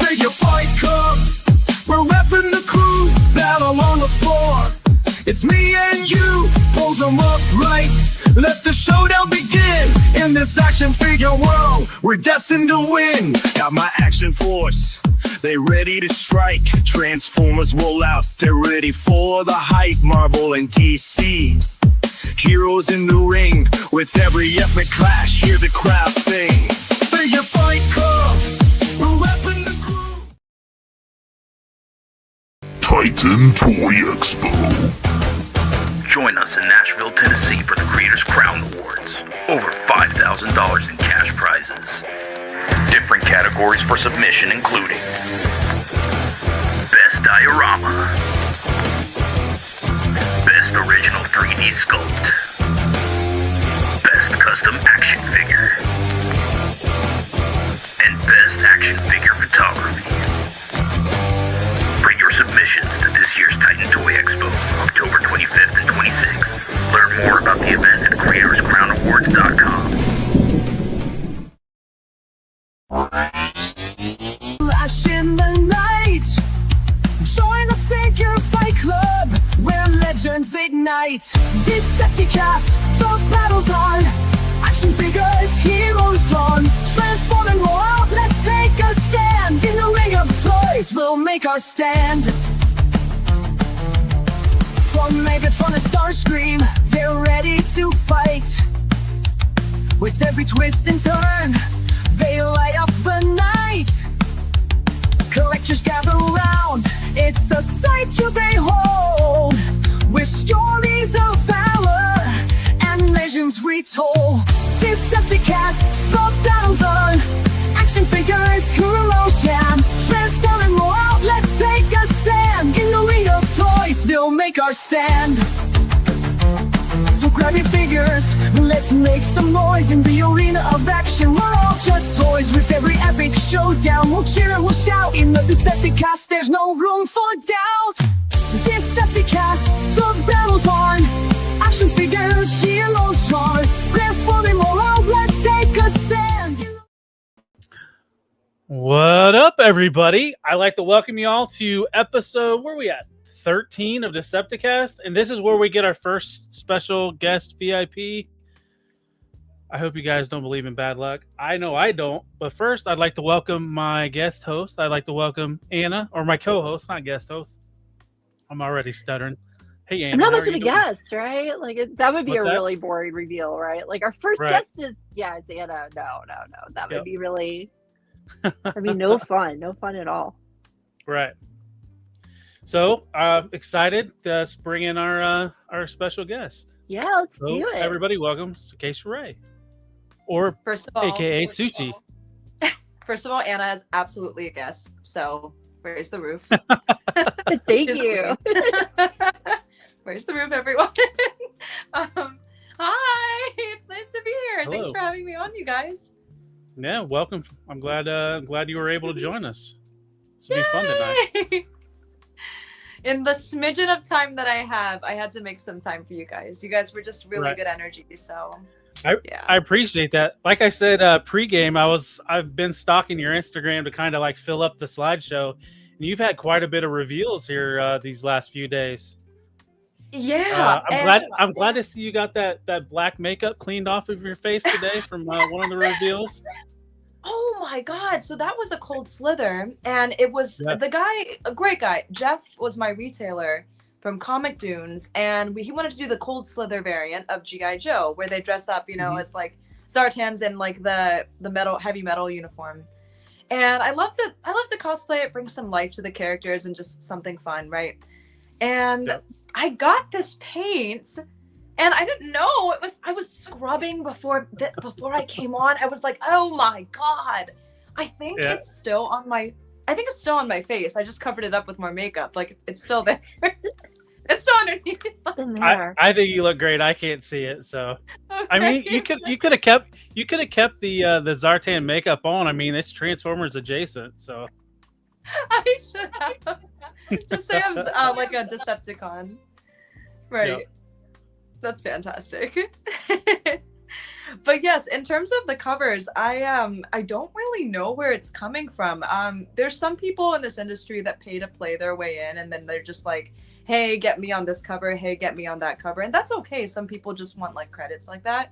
Figure fight club, we're repping the crew. Battle on the floor, it's me and you. Pulls them up right, let the showdown begin. In this action figure world, we're destined to win. Got my action force, they ready to strike. Transformers roll out, they're ready for the hype. Marvel and DC, heroes in the ring. With every epic clash, hear the crowd sing. Figure fight club, we're repping the crew. Titan Toy Expo. Join us in Nashville, Tennessee for the Creators Crown Awards. Over $5,000 in cash prizes. Different categories for submission including Best Diorama, Best Original 3D Sculpt, Best Custom Action Figure, and Best Action Figure Photography. Bring your submissions to this year's Titan Toy Expo, October 25th and 26th. Learn more about the event at CreatorsCrownAwards.com. Flash in the night, join the figure fight club where legends ignite. Decepticast, the battle's on. Action figures, heroes drawn. Transform and roll out, let's take a stand. In the ring of toys, we'll make our stand. From Megatron to Starscream, they're ready to fight. With every twist and turn, they light up the night. Collectors gather round, it's a sight to behold. With stories of valor and legends retold. Decepticast, the battle's on. Action figures, heroes jam. Transform and roll out, let's take a stand. In the ring of toys, they'll make our stand. So grab your figures, let's make some noise. In the arena of action, we're all just toys. With every epic showdown, we'll cheer and we'll shout. In the Decepticast, there's no room for doubt. Decepticast, the battle's on. Action figures, heroes drawn. Transforming all out, let's take a stand. What up, everybody? I'd like to welcome you all to episode, where are we at? 13 of Decepticast, and this is where we get our first special guest VIP. I hope you guys don't believe in bad luck. I know I don't, but first I'd like to welcome my guest host. I'd like to welcome Anna, or my co-host, not guest host. I'm already stuttering. Hey, Anna. I'm not much of a guest, right? Like that would be What's a that? really boring reveal, right? Like our first Right. guest is, yeah, it's Anna. No. That would be really, no fun at all. Right. So, excited to bring in our special guest. Yeah, let's So, do it. everybody, welcome Sukesha Ray, or First of all, AKA Sushi. First of all, Anna is absolutely a guest. So where's the roof? Thank Just you. Where's the roof, everyone? Hi, it's nice to be here. Thanks Hello. for having me on, you guys. Yeah, welcome. I'm glad you were able to join us. This will be fun tonight. Yay! In the smidgen of time that I have, I had to make some time for you guys. You guys were just really Right. good energy, so yeah. I appreciate that. Like I said, pre-game, I've been stalking your Instagram to kind of like fill up the slideshow, and you've had quite a bit of reveals here these last few days. Yeah. I'm glad to see you got that black makeup cleaned off of your face today from one of the reveals. Oh my God. So that was a cold slither. And it was the guy, a great guy. Jeff was my retailer from Comic Dunes. And he wanted to do the cold slither variant of G.I. Joe, where they dress up, as like Zartans in like the heavy metal uniform. And I love to cosplay. It brings some life to the characters and just something fun, right? And I got this paint. And I didn't know it was. I was scrubbing before I came on. I was like, "Oh my God!" I think it's still on my. I think it's still on my face. I just covered it up with more makeup. Like it's still there. It's still underneath. I think you look great. I can't see it, so Okay. I mean, you could have kept the Zartan makeup on. I mean, it's Transformers adjacent, so I should have. Just say I'm like a Decepticon, right? Yep. That's fantastic. But yes, in terms of the covers, I don't really know where it's coming from. There's some people in this industry that pay to play their way in, and then they're just like, hey, get me on this cover, hey, get me on that cover. And that's okay. Some people just want like credits like that.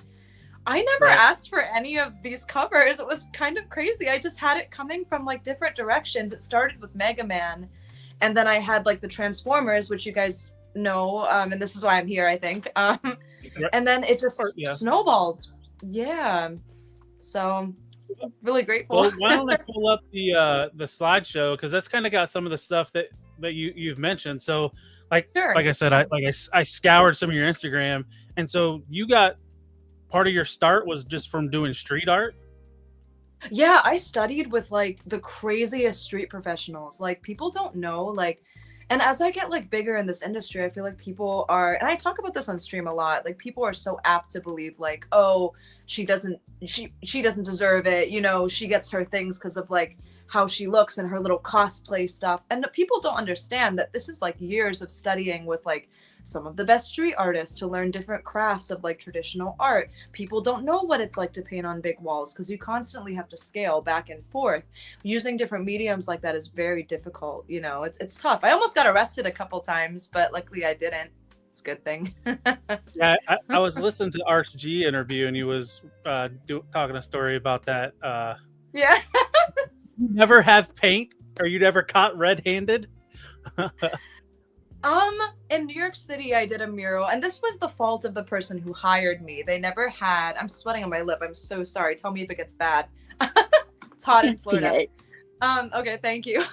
I never asked for any of these covers. It was kind of crazy. I just had it coming from like different directions. It started with Mega Man, and then I had like the Transformers, which you guys know, and this is why I'm here, I think. And then it just snowballed. Yeah. So really grateful. Well, why don't I pull up the slideshow, because that's kind of got some of the stuff that you've mentioned. So like I said, I scoured some of your Instagram, and so you got part of your start was just from doing street art. Yeah, I studied with like the craziest street professionals. Like people don't know, like, and as I get like bigger in this industry, I feel like people are, and I talk about this on stream a lot, like people are so apt to believe like, oh, she doesn't deserve it, you know, she gets her things because of like how she looks and her little cosplay stuff. And people don't understand that this is like years of studying with like some of the best street artists to learn different crafts of like traditional art. People don't know what it's like to paint on big walls because you constantly have to scale back and forth. Using different mediums like that is very difficult. You know, it's tough. I almost got arrested a couple times, but luckily I didn't. It's a good thing. Yeah, I was listening to the Arch G interview, and he was talking a story about that. Yeah. You never have paint, or you never caught red-handed? In New York City, I did a mural, and this was the fault of the person who hired me. They never had, I'm sweating on my lip. I'm so sorry. Tell me if it gets bad. It's hot in Florida. Okay, thank you.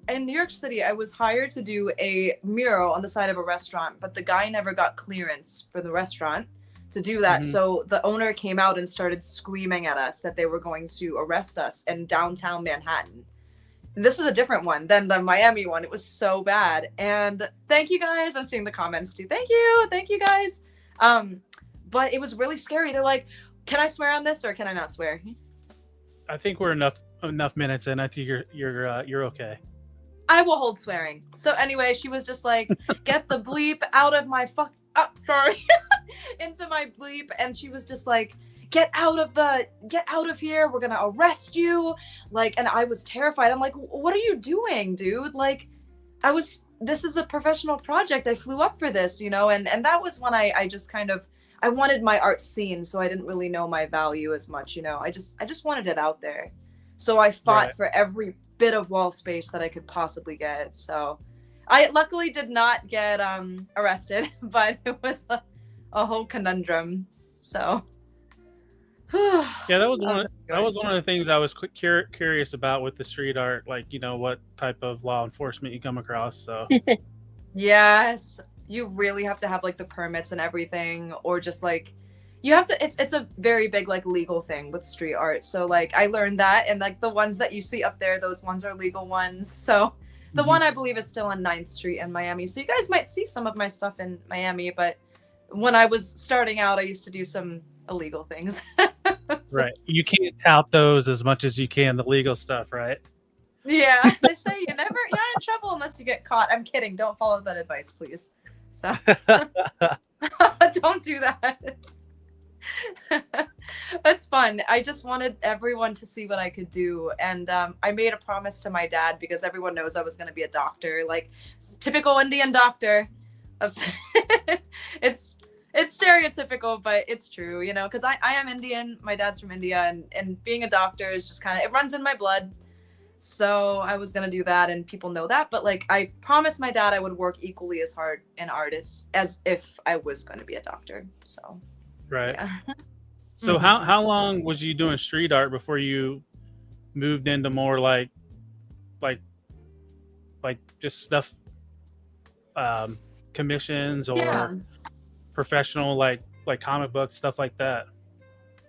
In New York City, I was hired to do a mural on the side of a restaurant, but the guy never got clearance for the restaurant to do that. So the owner came out and started screaming at us that they were going to arrest us in downtown Manhattan. This is a different one than the Miami one. It was so bad. And thank you guys. I'm seeing the comments too. Thank you guys. But it was really scary. They're like, can I swear on this or can I not swear? I think we're enough minutes in. I think you're okay. I will hold swearing. So anyway, she was just like, get the bleep out of my into my bleep. And she was just like, get out of here, we're gonna arrest you. Like, and I was terrified. I'm like, what are you doing, dude? Like, this is a professional project. I flew up for this, you know. And that was when I just kind of, I wanted my art seen, so I didn't really know my value as much, you know. I just wanted it out there. So I fought for every bit of wall space that I could possibly get. So I luckily did not get arrested, but it was a whole conundrum. So yeah, that was one of the things I was curious about with the street art, like, you know, what type of law enforcement you come across. So yes, you really have to have like the permits and everything, or just like you have to, it's a very big like legal thing with street art. So like I learned that, and like the ones that you see up there, those ones are legal ones. So the one I believe is still on 9th Street in Miami. So you guys might see some of my stuff in Miami, but when I was starting out, I used to do some illegal things. So, right. You can't tout those as much as you can the legal stuff, right? Yeah. They say you're not in trouble unless you get caught. I'm kidding. Don't follow that advice, please. So don't do that. That's fun. I just wanted everyone to see what I could do. And I made a promise to my dad, because everyone knows I was going to be a doctor, like typical Indian doctor. It's stereotypical, but it's true, you know, because I am Indian. My dad's from India, and being a doctor is just kind of, it runs in my blood. So I was going to do that, and people know that. But like, I promised my dad I would work equally as hard in artists as if I was going to be a doctor. So. Right. Yeah. So how long was you doing street art before you moved into more like just stuff, commissions or professional like comic books, stuff like that?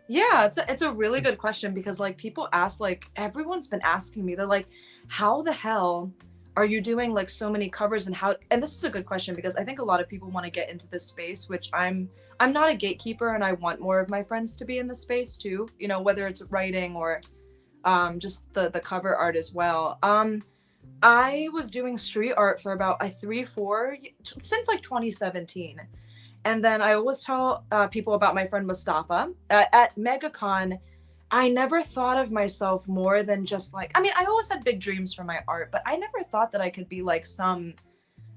Yeah, it's a really good question, because like people ask, like everyone's been asking me, they're like, how the hell are you doing like so many covers, and this is a good question, because I think a lot of people want to get into this space, which I'm not a gatekeeper, and I want more of my friends to be in the space too, you know, whether it's writing or just the cover art as well. I was doing street art for about 3-4 since like 2017. And then I always tell people about my friend Mustafa. At MegaCon, I never thought of myself more than just like, I mean, I always had big dreams for my art, but I never thought that I could be like some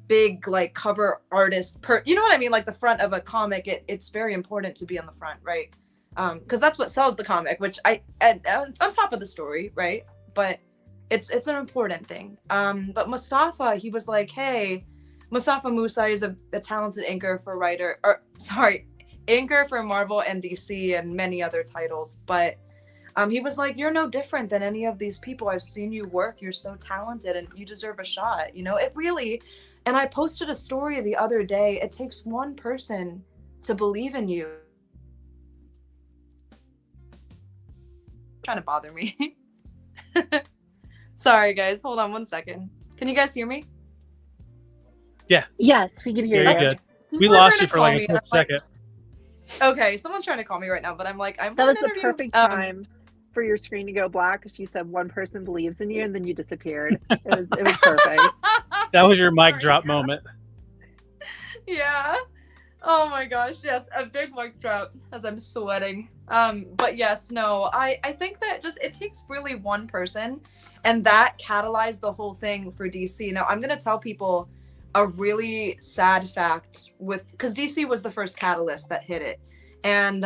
big like cover artist you know what I mean? Like the front of a comic, it's very important to be on the front, right? Because that's what sells the comic, which on top of the story, right? But it's an important thing. But Mustafa, he was like, hey, Mustafa Musa is a talented inker for Marvel and DC and many other titles. But he was like, you're no different than any of these people. I've seen you work. You're so talented and you deserve a shot. You know, it really, and I posted a story the other day. It takes one person to believe in you. Trying to bother me. Sorry, guys. Hold on one second. Can you guys hear me? Yeah. Yes, we can hear Very you. good. We lost you for like a quick second. Okay, someone's trying to call me right now, but I'm like, that was the perfect time for your screen to go black because you said one person believes in you and then you disappeared. It was perfect. That was your mic drop moment. Yeah. Oh my gosh, yes, a big mic drop as I'm sweating. But yes, no, I think that just it takes really one person, and that catalyzed the whole thing for DC. Now I'm gonna tell people a really sad fact because DC was the first catalyst that hit it. And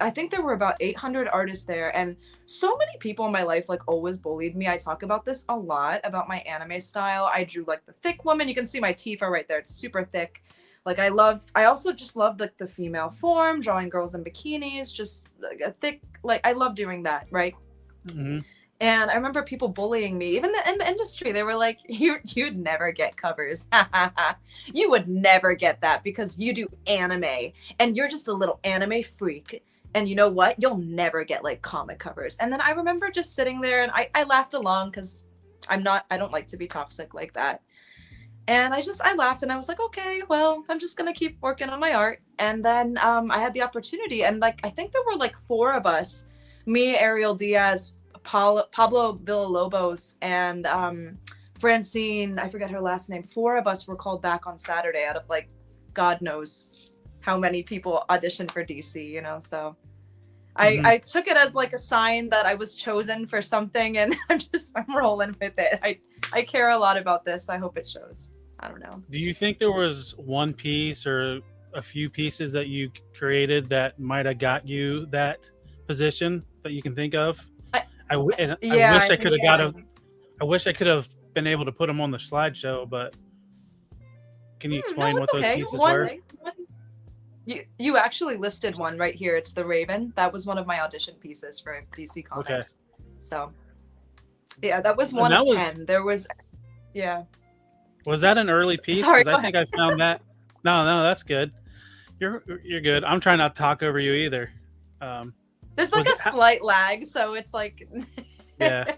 I think there were about 800 artists there, and so many people in my life like always bullied me. I talk about this a lot about my anime style. I drew like the thick woman. You can see my teeth are right there. It's super thick. Like I also just love like the female form, drawing girls in bikinis, just like a thick, like I love doing that, right? Mm-hmm. And I remember people bullying me, even in the industry. They were like, you'd never get covers. You would never get that because you do anime and you're just a little anime freak. And you know what? You'll never get like comic covers. And then I remember just sitting there and I laughed along because I don't like to be toxic like that. And I laughed and I was like, okay, well, I'm just going to keep working on my art. And then I had the opportunity. And like, I think there were like 4 of us, me, Ariel Diaz, Pablo Villalobos, and Francine, I forget her last name. 4 of us were called back on Saturday out of like, God knows how many people auditioned for DC, you know? So I took it as like a sign that I was chosen for something, and I'm rolling with it. I care a lot about this. I hope it shows. I don't know. Do you think there was one piece or a few pieces that you created that might have got you that position that you can think of? I wish I could have been able to put them on the slideshow, but can you explain what those pieces were? You actually listed one right here. It's the Raven. That was one of my audition pieces for DC Comics. Okay. So, yeah, that was one of 10. There was, yeah. Was that an early piece? Sorry, I think I found that. No, that's good. You're good. I'm trying not to talk over you either. There's like a slight lag, so it's like. Yeah.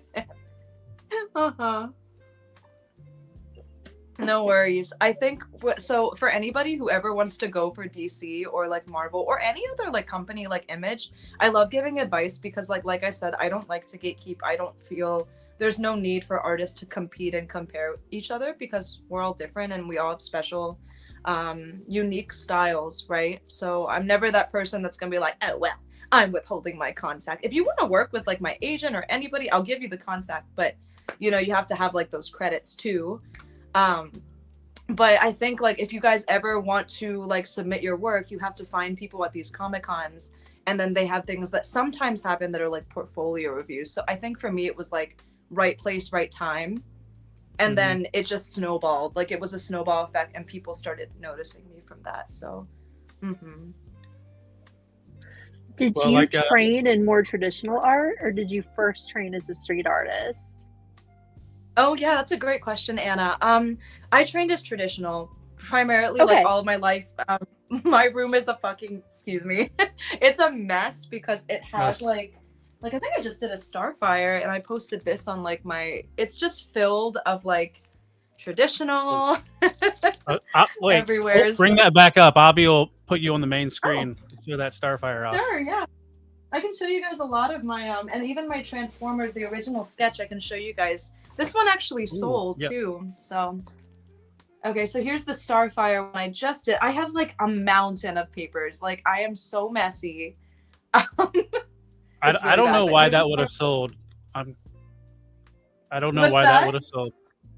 No worries. I think so. For anybody who ever wants to go for DC or like Marvel or any other like company like Image, I love giving advice because like I said, I don't like to gatekeep. I don't feel there's no need for artists to compete and compare each other because we're all different and we all have special, unique styles, right? So I'm never that person that's gonna be like, oh well, I'm withholding my contact. If you want to work with like my agent or anybody, I'll give you the contact, but you know you have to have like those credits too. But I think like if you guys ever want to like submit your work, you have to find people at these Comic Cons, and then they have things that sometimes happen that are like portfolio reviews. So I think for me it was like right place, right time, and then it just snowballed. Like it was a snowball effect, and people started noticing me from that. So. Did you train in more traditional art, or did you first train as a street artist? Oh yeah, that's a great question, Anna. I trained as traditional primarily like all of my life. My room is excuse me, it's a mess because it has like I think I just did a Starfire and I posted this on like it's just filled of like traditional. Wait, everywhere. Bring that back up. Abby will put you on the main screen to show that Starfire off. Sure, yeah. I can show you guys a lot of my and even my Transformers, the original sketch. I can show you guys. This one actually sold too, so Okay, so here's the Starfire one I just did. I have like a mountain of papers. Like I am so messy. I don't know why that would have have sold. I don't know What's why that would have sold.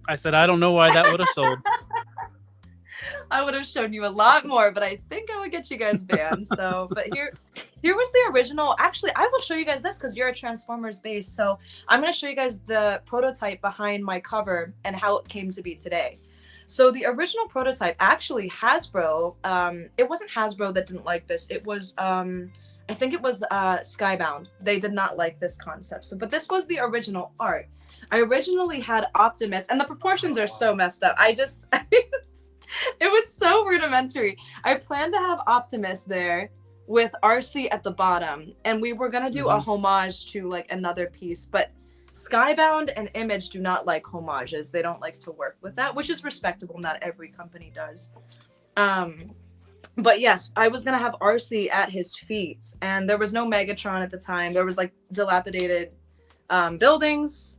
I said I don't know why that would have sold. I would have shown you a lot more, but I think I would get you guys banned. So, but here was the original. Actually, I will show you guys this because you're a Transformers base. So I'm going to show you guys the prototype behind my cover and how it came to be today. So the original prototype, actually Hasbro, it wasn't Hasbro that didn't like this. It was, I think it was Skybound. They did not like this concept. So, but this was the original art. I originally had Optimus, and the proportions are so messed up. It was so rudimentary. I planned to have Optimus there with RC at the bottom, and we were gonna do a homage to like another piece, but Skybound and Image do not like homages. They don't like to work with that, which is respectable. Not every company does. But yes, I was gonna have RC at his feet, and there was no Megatron at the time. There was like dilapidated buildings.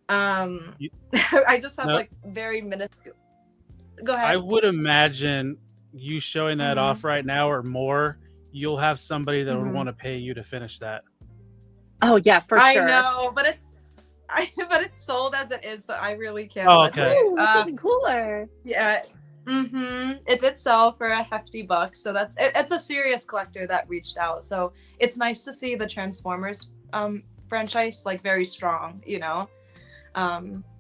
I just have like very minuscule. Go ahead. I would imagine you showing that off right now or more, you'll have somebody that would want to pay you to finish that. Oh yeah, for sure. I know, but it's sold as it is, so I really can't touch okay. it. Ooh, that's even cooler. Yeah. It did sell for a hefty buck, so it's a serious collector that reached out. So it's nice to see the Transformers franchise like very strong, you know.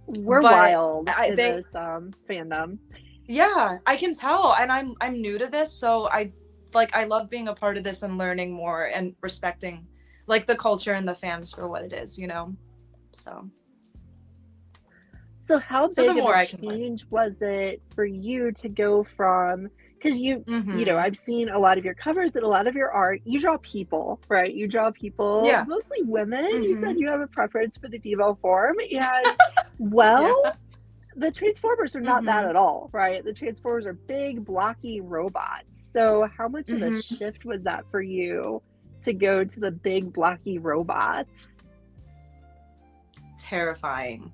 We're wild in this fandom. Yeah, I can tell, and I'm new to this, so I love being a part of this and learning more and respecting like the culture and the fans for what it is, you know. So how big of a change was it for you to go from, because you know, I've seen a lot of your covers and a lot of your art. You draw people, right? You draw people, mostly women. You said you have a preference for the female form, and the Transformers are not that at all, right? The Transformers are big, blocky robots. So how much of a shift was that for you to go to the big, blocky robots? Terrifying.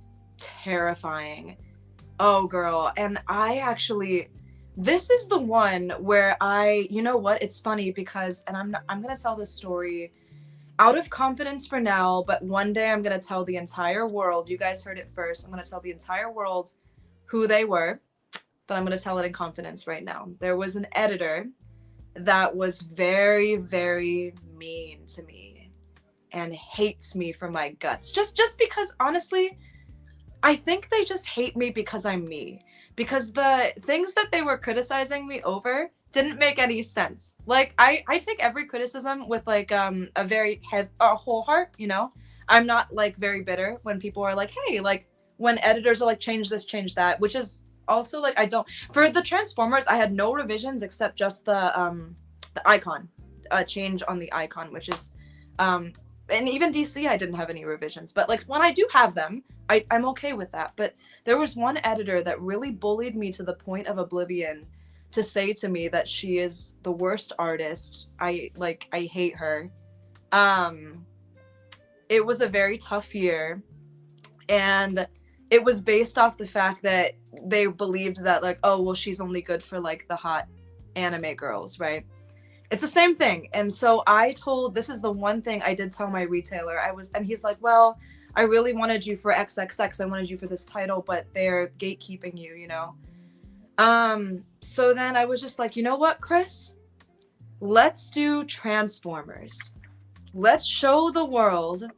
Oh, girl. And this is the one where you know what? It's funny because, and I'm going to tell this story out of confidence for now, but one day I'm going to tell the entire world. You guys heard it first. I'm going to tell the entire world who they were, but I'm going to tell it in confidence right now. There was an editor that was very, very mean to me and hates me for my guts. Just because, honestly, I think they just hate me because I'm me. Because the things that they were criticizing me over didn't make any sense. Like, I take every criticism with like a very whole heart, you know? I'm not like very bitter when people are like, hey, like when editors are like, change this, change that, which is also like, I don't, for the Transformers, I had no revisions except just the icon, change on the icon, which is, and even DC, I didn't have any revisions, but like when I do have them, I'm okay with that. But there was one editor that really bullied me to the point of oblivion to say to me that she is the worst artist. I hate her. It was a very tough year, and it was based off the fact that they believed that like, oh, well, she's only good for like the hot anime girls, right? It's the same thing. And so this is the one thing I did tell my retailer. And he's like, well, I really wanted you for XXX. I wanted you for this title, but they're gatekeeping you, you know? So then I was just like, you know what, Chris? Let's do Transformers. Let's show the world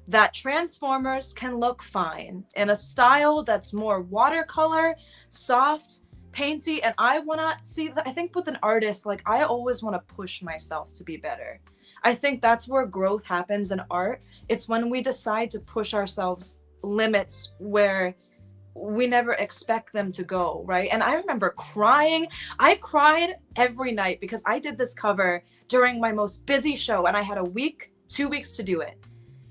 that Transformers can look fine in a style that's more watercolor, soft, painty, and I want to see, I think with an artist, like I always want to push myself to be better. I think that's where growth happens in art. It's when we decide to push ourselves limits where we never expect them to go, right? And I remember crying. I cried every night because I did this cover during my most busy show, and I had 2 weeks to do it.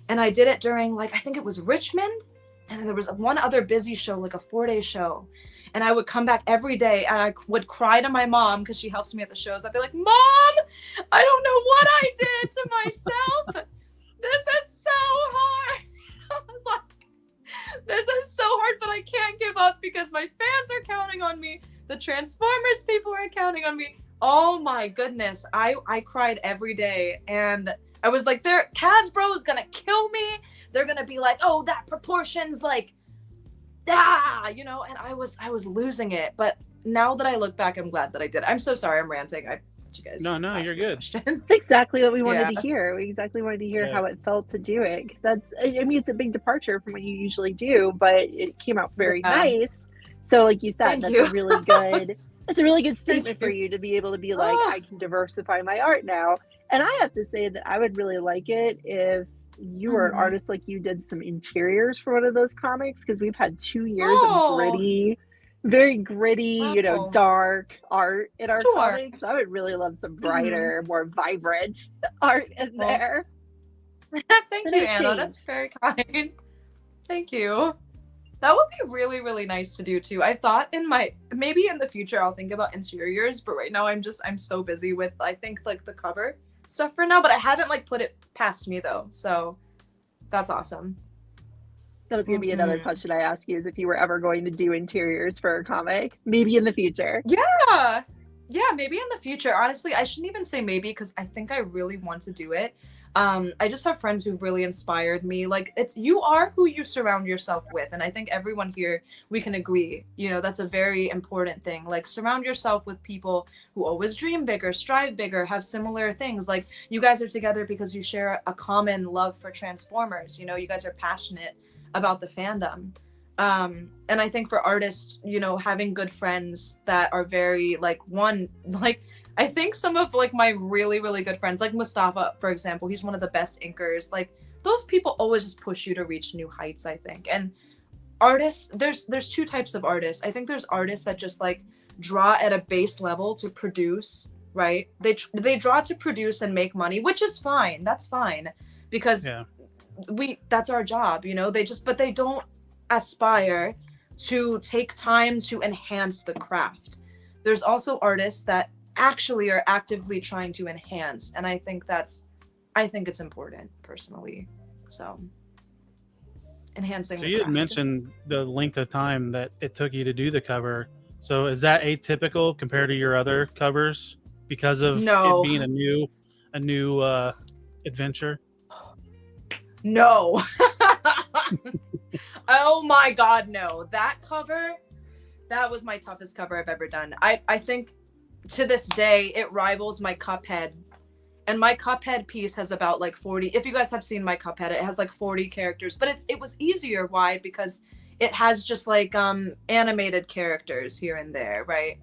And I did it during, like, I think it was Richmond, and then there was one other busy show, like a 4-day show. And I would come back every day and I would cry to my mom because she helps me at the shows. I'd be like, Mom, I don't know what I did to myself. This is so hard. I was like, This is so hard, but I can't give up because my fans are counting on me. The Transformers people are counting on me. Oh my goodness. I cried every day, and I was like, Hasbro is gonna kill me. They're gonna be like, oh, that proportion's like, you know, and I was losing it. But now that I look back, I'm glad that I did. I'm so sorry I'm ranting. You guys. No, you're good. That's exactly what we wanted to hear. We exactly wanted to hear how it felt to do it. Because I mean, it's a big departure from what you usually do, but it came out very nice. So, like you said, that's a really good. That's a really good statement for you to be able to be like, I can diversify my art now. And I have to say that I would really like it if you were an artist, like you did some interiors for one of those comics, because we've had 2 years of very gritty, you know, dark art in our comics. I would really love some brighter, more vibrant art in there. Thank you, Anna. That's very kind. Thank you. That would be really, really nice to do too. I thought maybe in the future I'll think about interiors, but right now I'm so busy with, I think, like the cover stuff for now, but I haven't like put it past me though. So that's awesome. That was going to be another question I asked you, is if you were ever going to do interiors for a comic, maybe in the future. Yeah, maybe in the future. Honestly, I shouldn't even say maybe, because I think I really want to do it. I just have friends who really inspired me. Like, you are who you surround yourself with, and I think everyone here, we can agree, you know, that's a very important thing. Like, surround yourself with people who always dream bigger, strive bigger, have similar things. Like, you guys are together because you share a common love for Transformers. You know, you guys are passionate about the fandom. And I think for artists, you know, having good friends that are very I think some of like my really, really good friends, like Mustafa, for example, he's one of the best inkers. Like, those people always just push you to reach new heights, I think. And artists, there's 2 types of artists. I think there's artists that just like draw at a base level to produce, right? They draw to produce and make money, which is fine. That's fine, because that's our job, you know. But they don't aspire to take time to enhance the craft. There's also artists that actually are actively trying to enhance, and I think it's important personally. So enhancing. So you had mentioned the length of time that it took you to do the cover. So is that atypical compared to your other covers because of it being a new adventure? No. Oh my god, no. That cover, that was my toughest cover I've ever done. I think to this day it rivals my Cuphead. And my Cuphead piece has about like 40. If you guys have seen my Cuphead, it has like 40 characters. But it was easier. Why? Because it has just like animated characters here and there, right?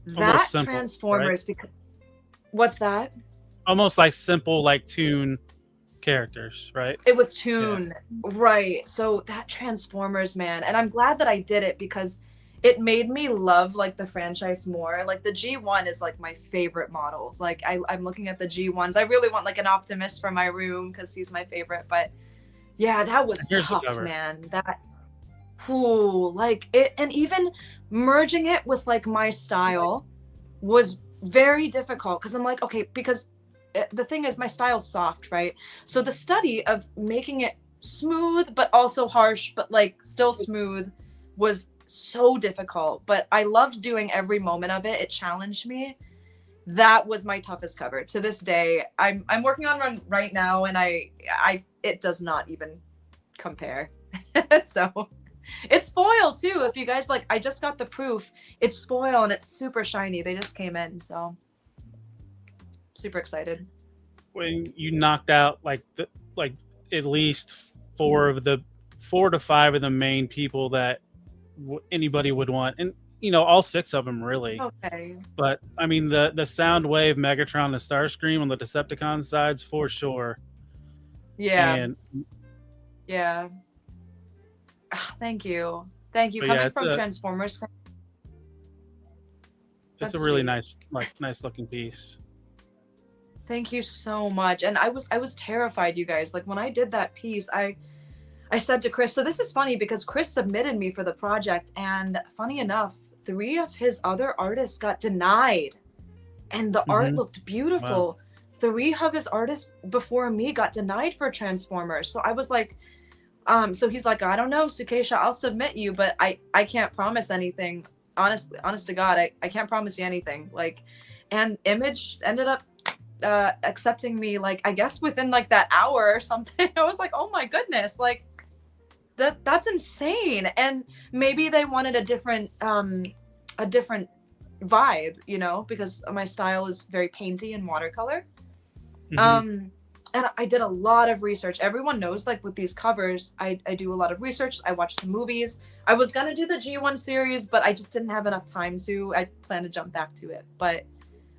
That simple, Transformers, right? Because what's that? Almost like simple, like Toon characters, right? It was Toon, right? So that Transformers, man, and I'm glad that I did it because it made me love like the franchise more. Like the G1 is like my favorite models. Like I'm looking at the G1s. I really want like an Optimus for my room because he's my favorite. But yeah, that was tough, man. That, like it, and even merging it with like my style was very difficult because I'm like, okay, because the thing is my style's soft, right? So the study of making it smooth but also harsh but like still smooth was so difficult, but I loved doing every moment of it. It challenged me. That was my toughest cover to this day. I'm working on one right now, and it does not even compare. So it's foil too. If you guys like, I just got the proof. It's foil and it's super shiny. They just came in, so super excited. When you knocked out like at least 4 to 5 of the main people that anybody would want, and you know, all 6 of them really. Okay. But I mean, the Soundwave, Megatron, and Starscream on the Decepticon sides for sure. Yeah. And yeah. Thank you. Coming from Transformers. It's a really nice looking piece. Thank you so much. And I was terrified, you guys. Like when I did that piece, I said to Chris, so this is funny because Chris submitted me for the project, and funny enough, 3 of his other artists got denied, and the art looked beautiful. Wow. 3 of his artists before me got denied for Transformers. So I was like, So he's like, I don't know, Sukesha, I'll submit you, but I can't promise anything. Honestly, honest to God, I can't promise you anything. Like, and Image ended up accepting me, like, I guess within like that hour or something. I was like, oh my goodness, like that's insane. And maybe they wanted a different vibe, you know, because my style is very painty and watercolor. And I did a lot of research. Everyone knows, like, with these covers, I do a lot of research. I watch the movies. I was gonna do the G1 series, but I just didn't have enough time to. I plan to jump back to it. But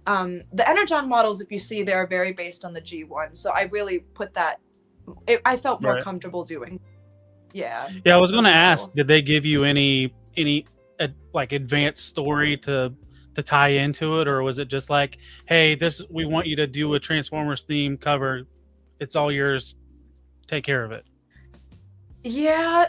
the Energon models, if you see, they are very based on the G1. So I really put that. I felt more comfortable doing. Yeah. Yeah, I was gonna ask, did they give you any like advanced story to tie into it, or was it just like, hey, we want you to do a Transformers theme cover, it's all yours, take care of it? Yeah,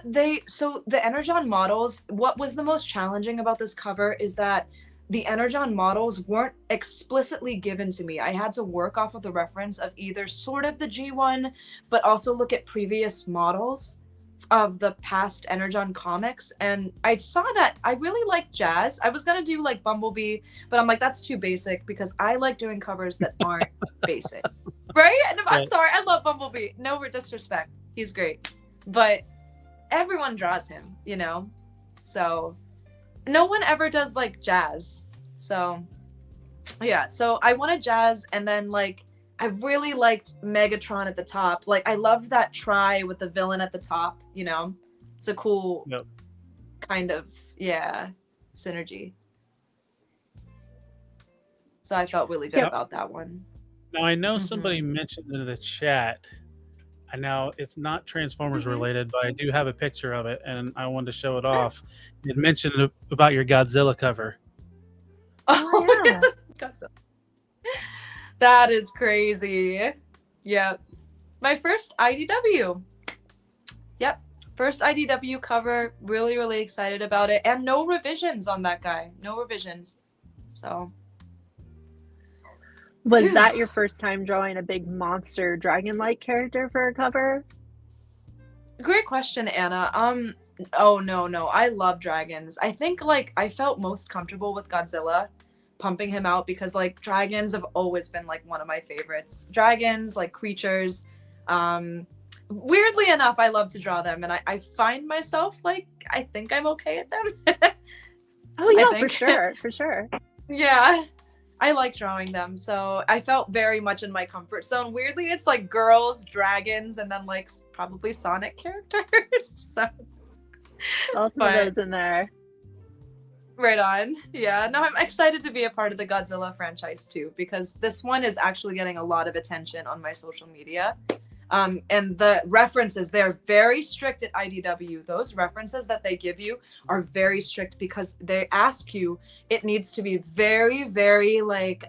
so the Energon models, what was the most challenging about this cover is that the Energon models weren't explicitly given to me. I had to work off of the reference of either sort of the G1, but also look at previous models of the past Energon comics, and I saw that I really like Jazz. I was gonna do like Bumblebee, but I'm like, that's too basic, because I like doing covers that aren't basic, right? And I'm sorry, I love Bumblebee, no disrespect, he's great, but everyone draws him, you know, so no one ever does like Jazz. So yeah, so I wanted Jazz, and then like I really liked Megatron at the top. Like, I love that try with the villain at the top, you know? It's a cool kind of, synergy. So I felt really good about that one. Now, I know somebody mentioned in the chat, I know it's not Transformers related, but I do have a picture of it, and I wanted to show it off. It mentioned about your Godzilla cover. Oh, yeah. Godzilla. That is crazy. Yep. My first IDW. Yep. First IDW cover. Really, really excited about it. And no revisions on that guy. No revisions. So. Was that your first time drawing a big monster dragon-like character for a cover? Great question, Anna. Oh, no. I love dragons. I think, like, I felt most comfortable with Godzilla, pumping him out, because like dragons have always been like one of my favorites. Dragons, like creatures, weirdly enough, I love to draw them, and I find myself like, I think I'm okay at them. Oh yeah, for sure. Yeah, I like drawing them, so I felt very much in my comfort zone. Weirdly, it's like girls, dragons, and then like probably Sonic characters. So it's all of those in there. Right on. Yeah, no, I'm excited to be a part of the Godzilla franchise too, because this one is actually getting a lot of attention on my social media. And the references, they're very strict at IDW. Those references that they give you are very strict, because they ask you, it needs to be very, very like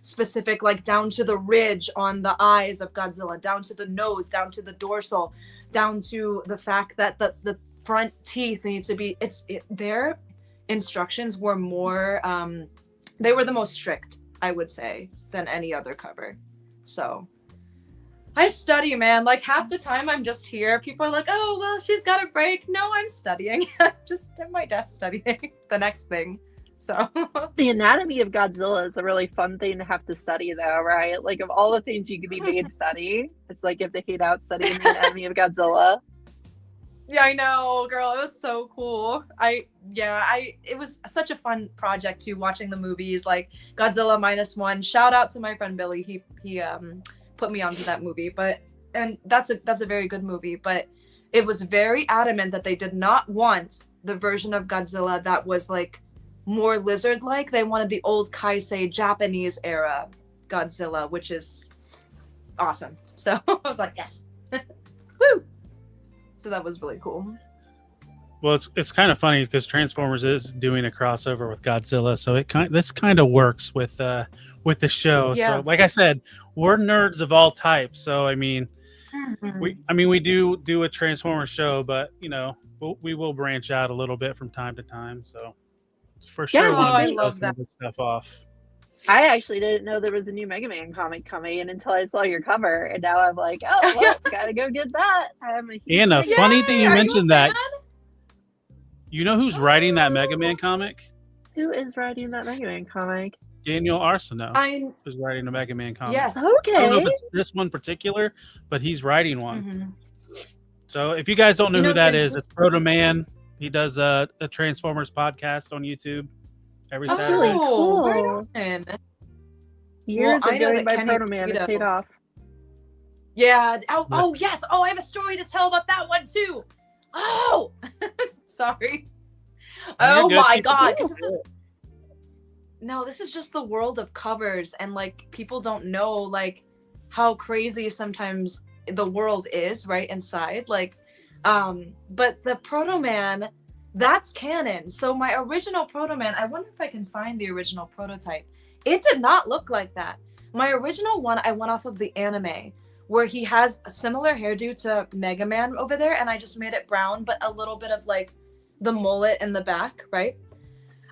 specific, like down to the ridge on the eyes of Godzilla, down to the nose, down to the dorsal, down to the fact that the front teeth needs to be, their instructions were more they were the most strict, I would say, than any other cover. So I study, man. Like half the time I'm just here, people are like, oh well, she's got a break. No, I'm studying. Just at my desk studying the next thing. So the anatomy of Godzilla is a really fun thing to have to study, though, right? Like, of all the things you could be made study, it's like you have to hate out studying the anatomy of Godzilla. Yeah, I know, girl. It was so cool. It was such a fun project too, watching the movies, like Godzilla -1. Shout out to my friend Billy. He put me onto that movie, and that's a very good movie, but it was very adamant that they did not want the version of Godzilla that was like more lizard-like. They wanted the old Kaisei Japanese era Godzilla, which is awesome. So I was like, yes. Woo! So that was really cool. Well, it's kind of funny because Transformers is doing a crossover with Godzilla, so this kind of works with the show. Yeah. So, like I said, we're nerds of all types. So I mean, we do a Transformers show, but you know, we will branch out a little bit from time to time. So for sure, I love that stuff off. I actually didn't know there was a new Mega Man comic coming in until I saw your cover, and now I'm like, oh, well, gotta go get that. I'm a huge Anna, Mega funny Man thing you fan. mentioned that. You know who's writing that Mega Man comic? Who is writing that Mega Man comic? Daniel Arsenault is writing a Mega Man comic. Yes. Okay. I don't know if it's this one particular, but he's writing one. So if you guys don't know who that is, it's Proto Man. He does a Transformers podcast on YouTube every Saturday. Really cool. Right on. Years I of know going that by Kenny Proto Man has paid off. Yeah. Oh, yes. Oh, I have a story to tell about that one too. Oh, sorry. Oh my God. This is just the world of covers, and like people don't know like how crazy sometimes the world is right inside. Like, but the Proto Man, that's canon. So my original Proto Man, I wonder if I can find the original prototype. It did not look like that. My original one, I went off of the anime, where he has a similar hairdo to Mega Man over there, and I just made it brown, but a little bit of like the mullet in the back, right?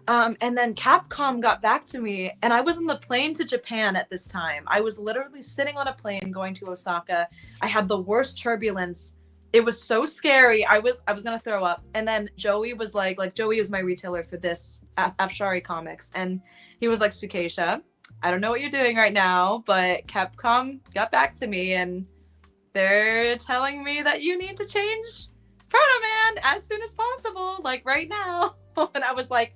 And then Capcom got back to me, and I was on the plane to Japan at this time. I was literally sitting on a plane going to Osaka. I had the worst turbulence. It was so scary. I was gonna throw up. And then Joey was like Joey was my retailer for this Afshari Comics, and he was like, Sukesha, I don't know what you're doing right now, but Capcom got back to me, and they're telling me that you need to change Proto Man as soon as possible, like right now. And I was like,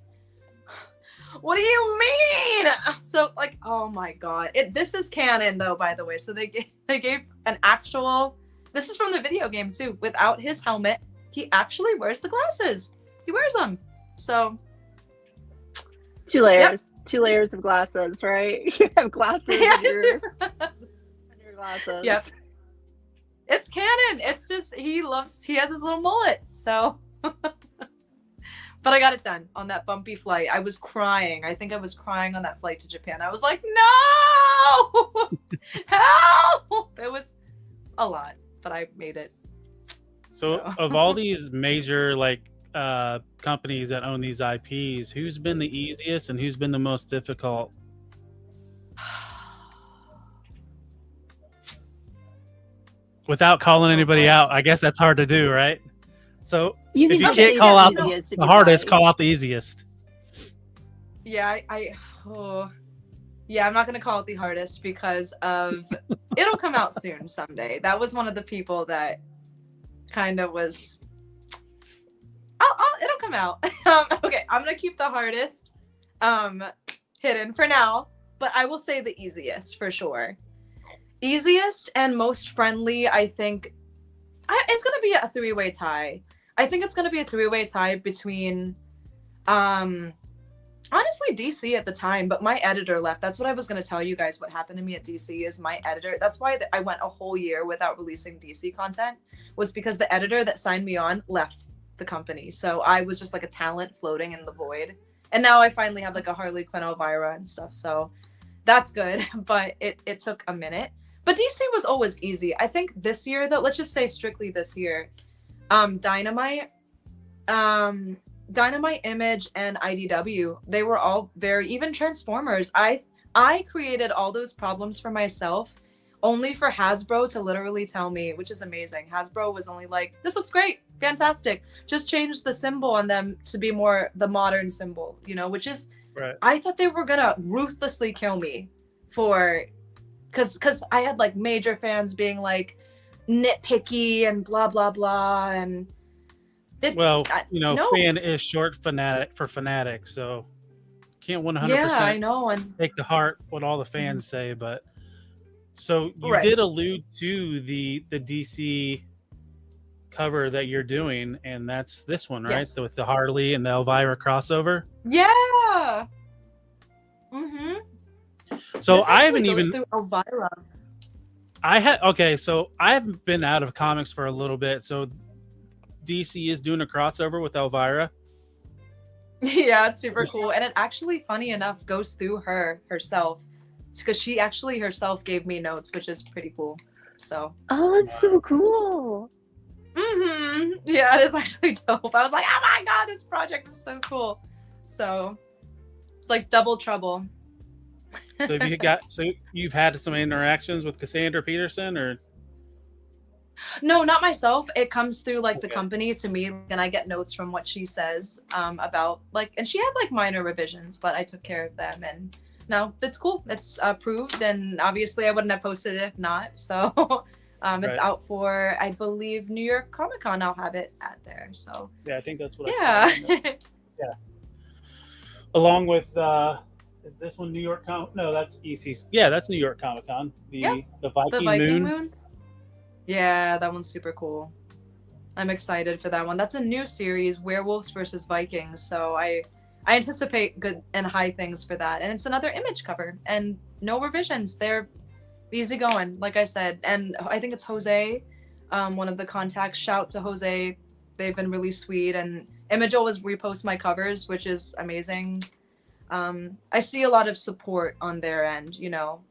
what do you mean? So like, oh my God, this is canon though, by the way. So they gave an actual. This is from the video game too. Without his helmet, he actually wears the glasses. He wears them. So 2 layers. Yep. 2 layers of glasses, right? You have glasses. Yes, your glasses. Yep. It's canon. It's just he has his little mullet. So but I got it done on that bumpy flight. I was crying. I think I was crying on that flight to Japan. I was like, no! Help! It was a lot, but I made it. So of all these major like companies that own these IPs, who's been the easiest and who's been the most difficult? Without calling anybody out, I guess that's hard to do, right? So if you can't call out the hardest, call out the easiest. Yeah, I'm not gonna call it the hardest because of it'll come out soon someday. That was one of the people that kind of was. It'll come out. Okay, I'm gonna keep the hardest hidden for now, but I will say the easiest for sure. Easiest and most friendly, I think. It's gonna be a 3-way tie. I think it's gonna be a 3-way tie between, honestly, DC at the time, but my editor left. That's what I was gonna tell you guys. What happened to me at DC is my editor. That's why I went a whole year without releasing DC content. Was because the editor that signed me on left the company. So I was just like a talent floating in the void. And now I finally have like a Harley Quinn Elvira and stuff. So that's good. But it took a minute. But DC was always easy. I think this year though, let's just say strictly this year, Dynamite, Image, and IDW, they were all even Transformers. I created all those problems for myself only for Hasbro to literally tell me, which is amazing. Hasbro was only like, this looks great, fantastic. Just change the symbol on them to be more the modern symbol, which is, right. I thought they were gonna ruthlessly kill me because I had like major fans being like nitpicky and blah, blah, blah. And fan is short for fanatic, so can't 100% I know, and take to heart what all the fans say, but so you did allude to the DC cover that you're doing, and that's this one, right? Yes. So with the Harley and the Elvira crossover. Yeah. So I haven't even. Through Elvira. So I've been out of comics for a little bit. So DC is doing a crossover with Elvira. Yeah, it's super cool, and it actually, funny enough, goes through herself. It's because she actually herself gave me notes, which is pretty cool. So. Oh, that's so cool. Yeah, it is actually dope. I was like, oh my God, this project is so cool. So it's like double trouble. So have you got so you've had some interactions with Cassandra Peterson or No, not myself. It comes through like the Okay. company to me, and I get notes from what she says about like, and she had like minor revisions, but I took care of them. And no, that's cool. It's approved, and obviously I wouldn't have posted it if not. So it's Right. out for, I believe, New York Comic Con. I'll have it at there. So yeah, I think that's what yeah. yeah. Along with is this one New York Comic? No, that's EC. Yeah, that's New York Comic Con. Yep. The Viking, The Viking Moon. Moon. Yeah, that one's super cool. I'm excited for that one. That's a new series, Werewolves versus Vikings. So I anticipate good and high things for that. And it's another Image cover and no revisions. They're easy going, like I said. And I think it's Jose, one of the contacts. Shout to Jose. They've been really sweet. And Image always reposts my covers, which is amazing. I see a lot of support on their end, you know.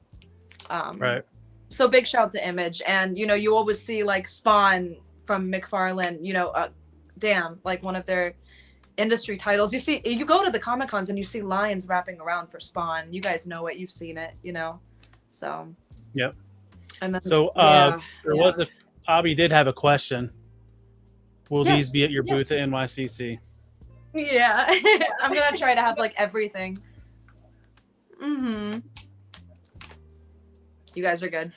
Right. So big shout to Image. And, you know, you always see like Spawn from McFarlane, you know, damn, like one of their industry titles. You go to the Comic Cons and you see lines wrapping around for Spawn. You guys know it, you've seen it, you know. So Yep. and then So there was a Abby did have a question. Will these be at your booth at NYCC? Yeah. I'm gonna try to have like everything. You guys are good.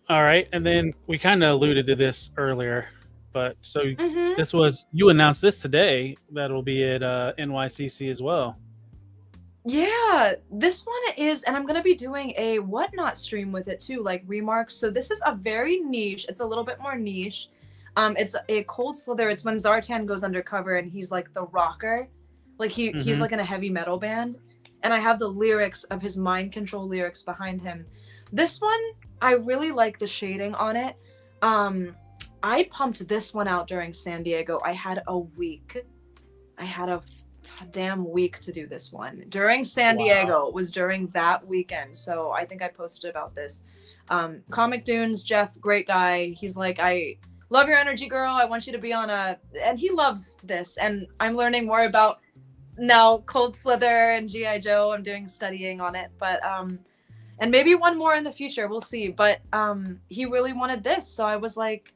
All right, and then we kind of alluded to this earlier, but so this was you announced this today that it'll be at NYCC as well. Yeah, this one is, and I'm gonna be doing a whatnot stream with it too, like remarks. So this is a very niche. It's a little bit more niche. It's a Cold Slither. It's when Zartan goes undercover and he's like the rocker, like he's like in a heavy metal band, and I have the lyrics of his mind control lyrics behind him. This one, I really like the shading on it. I pumped this one out during San Diego. I had a week. I had a damn week to do this one. During San Diego, it was during that weekend. So I think I posted about this. Comic Dunes, Jeff, great guy. He's like, I love your energy, girl. I want you to be on and he loves this. And I'm learning more about now Cold Slither and G.I. Joe. I'm doing studying on it, but and maybe one more in the future, we'll see. But he really wanted this, so I was like,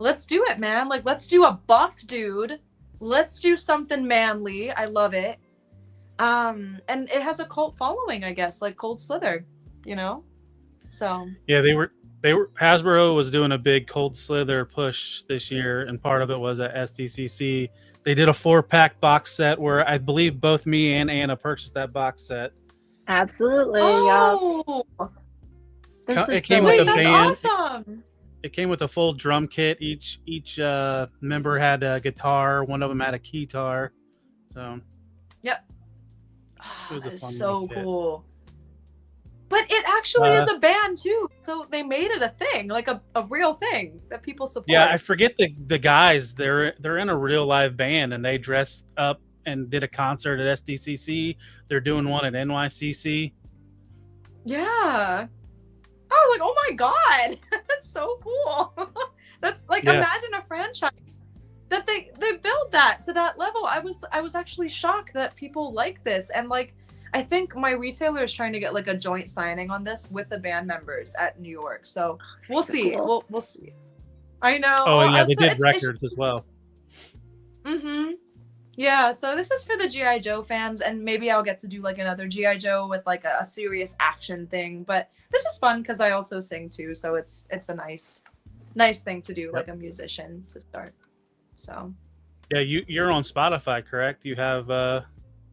let's do it, man. Like, let's do a buff dude. Let's do something manly. I love it. And it has a cult following, I guess, like Cold Slither, you know. So yeah, they were Hasbro was doing a big Cold Slither push this year, and part of it was at SDCC. They did a 4-pack box set where I believe both me and Anna purchased that box set. Absolutely. oh, It came wait, with a that's band. awesome. It came with a full drum kit. Each member had a guitar. One of them had a keytar. So Yep. It was a That is fun so little kit. cool. But it actually is a band too. So they made it a thing, like a real thing that people support. yeah, I forget the guys. They're in a real live band, and they dressed up and did a concert at SDCC. They're doing one at NYCC. Yeah. I was like, oh my god, that's so cool. That's like, imagine a franchise that they build that to that level. I was actually shocked that people like this, and like I think my retailer is trying to get like a joint signing on this with the band members at New York. So we'll see. Cool. We'll see. I know. Oh yeah, they So did records as well. Yeah, so this is for the G.I. Joe fans, and maybe I'll get to do like another G.I. Joe with like a serious action thing. But this is fun because I also sing too, so it's a nice thing to do, like a musician to start. So Yeah, you're on Spotify, correct? You have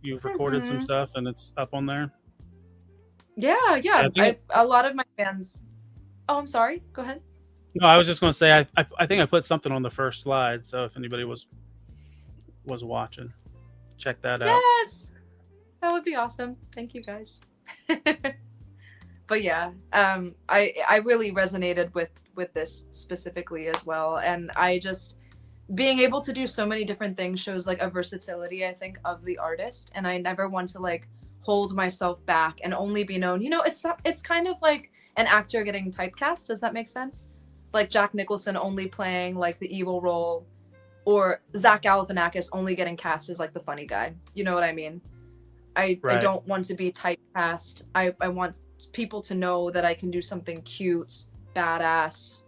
you've recorded some stuff and it's up on there. yeah. A lot of my fans. Oh, I'm sorry. Go ahead. No, I was just going to say I think I put something on the first slide, so if anybody was watching, check that out. Yes, that would be awesome. Thank you guys. But yeah, I really resonated with this specifically as well, and I just being able to do so many different things shows like a versatility, I think, of the artist, and I never want to like hold myself back and only be known. You know, it's kind of like an actor getting typecast. Does that make sense? Like Jack Nicholson only playing like the evil role, or Zach Galifianakis only getting cast as like the funny guy. You know what I mean? I Right. don't want to be typecast. I want people to know that I can do something cute, badass,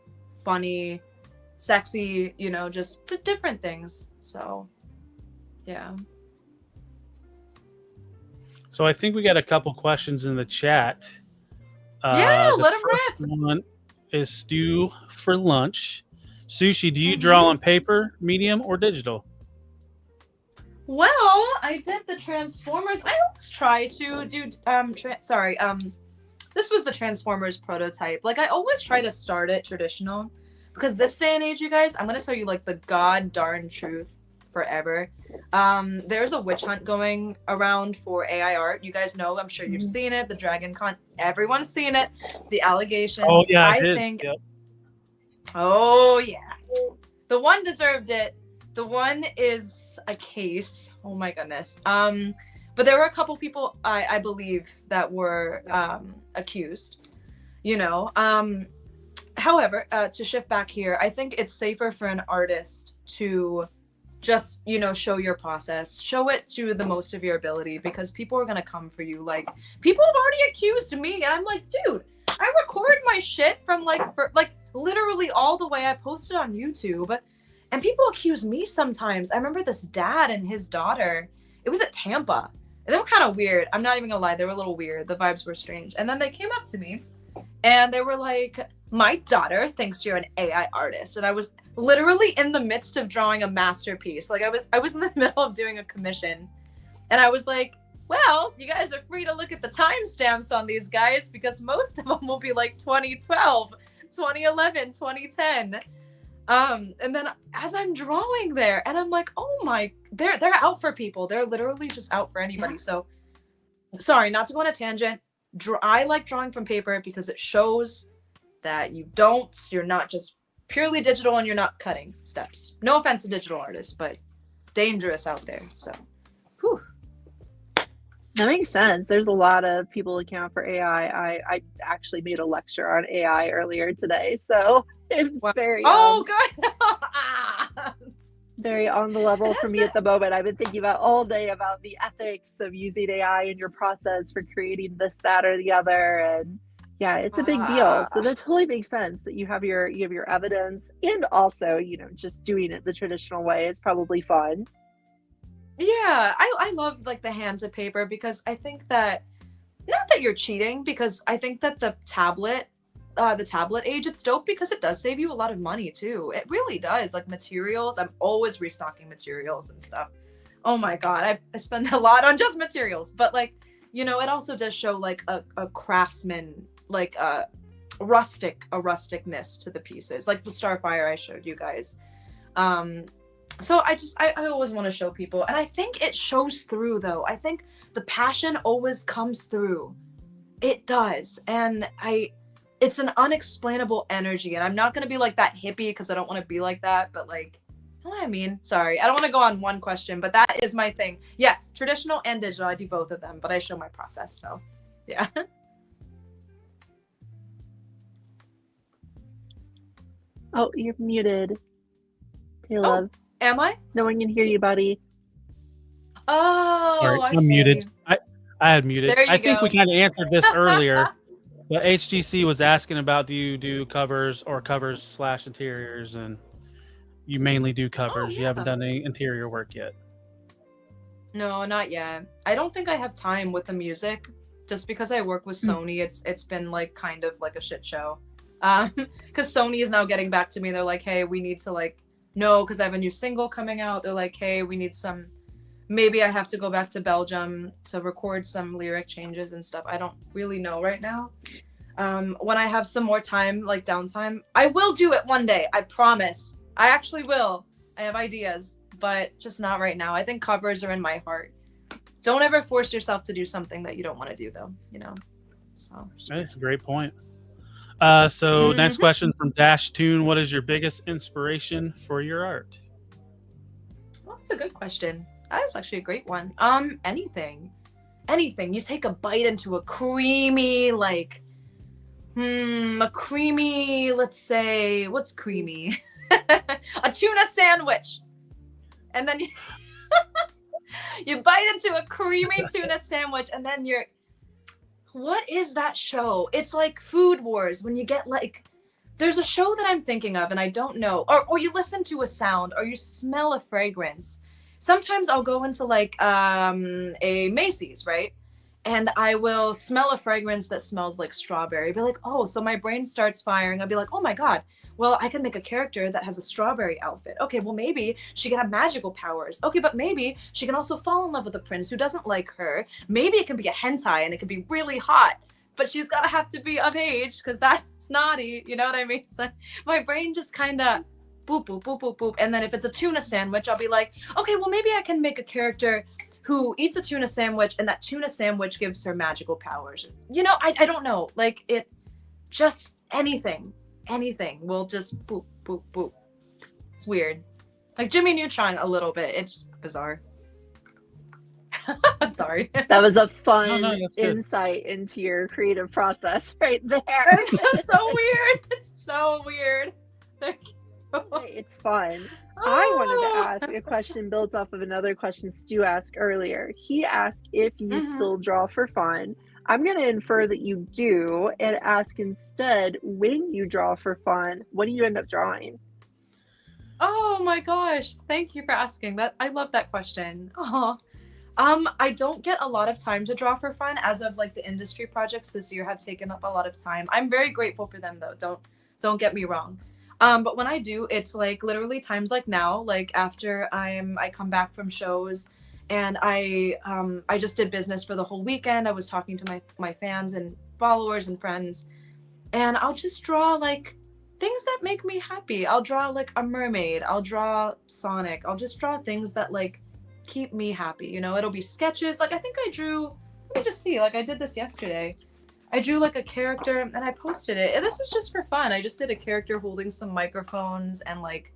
funny, sexy, you know, just different things. So, yeah. So I think we got a couple questions in the chat. Yeah, the let 'em first rip. one is stew for lunch. Sushi, do you Mm-hmm. draw on paper, medium, or digital? Well, I did the Transformers. I always try to do this was the Transformers prototype. Like, I always try to start it traditional, because this day and age, you guys, I'm gonna tell you like the god darn truth forever. There's a witch hunt going around for AI art. You guys know, I'm sure you've seen it, the Dragon Con, everyone's seen it, the allegations. Oh yeah, I did. think Yep. Oh yeah, the one deserved it. The one is a case. Oh my goodness. But there were a couple people I believe that were accused. You know. However, to shift back here, I think it's safer for an artist to just, you know, show your process, show it to the most of your ability, because people are gonna come for you. Like, people have already accused me, and I'm like, dude, I record my shit from like literally all the way I posted on YouTube. And people accuse me sometimes. I remember this dad and his daughter. It was at Tampa. And they were kind of weird. I'm not even gonna lie. They were a little weird. The vibes were strange. And then they came up to me and they were like, my daughter thinks you're an AI artist. And I was literally in the midst of drawing a masterpiece. Like, I was in the middle of doing a commission. And I was like, well, you guys are free to look at the timestamps on these guys, because most of them will be like 2012, 2011, 2010. And then as I'm drawing there, and I'm like, oh my, they're out for people. They're literally just out for anybody. Yeah. So, sorry, not to go on a tangent. I like drawing from paper because it shows that you're not just purely digital and you're not cutting steps. No offense to digital artists, but dangerous out there. So, whew. That makes sense. There's a lot of people account for AI. I actually made a lecture on AI earlier today, so it's very very on the level for me at the moment. I've been thinking about all day about the ethics of using AI in your process for creating this, that, or the other, and yeah, it's a big deal. So that totally makes sense that you have your evidence, and also, you know, just doing it the traditional way is probably fun. Yeah, I love like the hands of paper, because I think that, not that you're cheating, because I think that the tablet age, it's dope because it does save you a lot of money too. It really does. Like materials, I'm always restocking materials and stuff. Oh my god, I spend a lot on just materials, but like, you know, it also does show like a craftsman, like a rusticness to the pieces, like the Starfire I showed you guys. So I always want to show people, and I think it shows through though. I think the passion always comes through. It does. And it's an unexplainable energy, and I'm not going to be like that hippie, because I don't want to be like that, but like, you know what I mean? Sorry, I don't want to go on one question, but that is my thing. Yes, traditional and digital, I do both of them, but I show my process, so yeah. Oh, you're muted. Hey, love. Oh, am I? No one can hear you, buddy. Oh, Sorry, I'm muted. I had muted. I think we kind of answered this earlier, but HGC was asking about, do you do covers or covers/interiors, and you mainly do covers. You haven't done any interior work yet. No, not yet. I don't think I have time with the music, just because I work with Sony. It's been like kind of like a shit show. Because Sony is now getting back to me. They're like, hey, we need to like, no, because I have a new single coming out. They're like, hey, we need some, maybe I have to go back to Belgium to record some lyric changes and stuff. I don't really know right now. When I have some more time, like downtime, I will do it one day. I promise. I actually will. I have ideas, but just not right now. I think covers are in my heart. Don't ever force yourself to do something that you don't want to do, though, you know? So that's a great point. Next question from Dash Tune. What is your biggest inspiration for your art? Well, that's a good question. That's actually a great one. Anything. You take a bite into a creamy, like, let's say, what's creamy? A tuna sandwich. And then You bite into a creamy tuna sandwich, and then what is that show? It's like Food Wars, when you get like, there's a show that I'm thinking of and I don't know, or you listen to a sound or you smell a fragrance. Sometimes I'll go into like a Macy's, right? And I will smell a fragrance that smells like strawberry. Be like, oh, so my brain starts firing. I'll be like, oh my God, well, I can make a character that has a strawberry outfit. Okay, well, maybe she can have magical powers. Okay, but maybe she can also fall in love with a prince who doesn't like her. Maybe it can be a hentai and it can be really hot, but she's gotta have to be of age because that's naughty. You know what I mean? So my brain just kind of boop, boop, boop, boop, boop. And then if it's a tuna sandwich, I'll be like, okay, well, maybe I can make a character who eats a tuna sandwich and that tuna sandwich gives her magical powers. You know, I don't know. Like, it just anything will just boop, boop, boop. It's weird. Like Jimmy Neutron a little bit. It's bizarre. Sorry. That was a fun insight into your creative process right there. It's so weird. It's so weird. It's fun. I wanted to ask a question built off of another question Stu asked earlier. He asked if you still draw for fun. I'm going to infer that you do and ask instead, when you draw for fun, what do you end up drawing? Oh my gosh. Thank you for asking that. I love that question. Oh, I don't get a lot of time to draw for fun, as of like the industry projects this year have taken up a lot of time. I'm very grateful for them though. Don't get me wrong. But when I do, it's like literally times like now, like after I come back from shows and I just did business for the whole weekend. I was talking to my fans and followers and friends, and I'll just draw like things that make me happy. I'll draw like a mermaid. I'll draw Sonic. I'll just draw things that like keep me happy. You know, it'll be sketches. Like I think I drew, let me just see, like I did this yesterday. I drew like a character and I posted it. And this was just for fun. I just did a character holding some microphones and like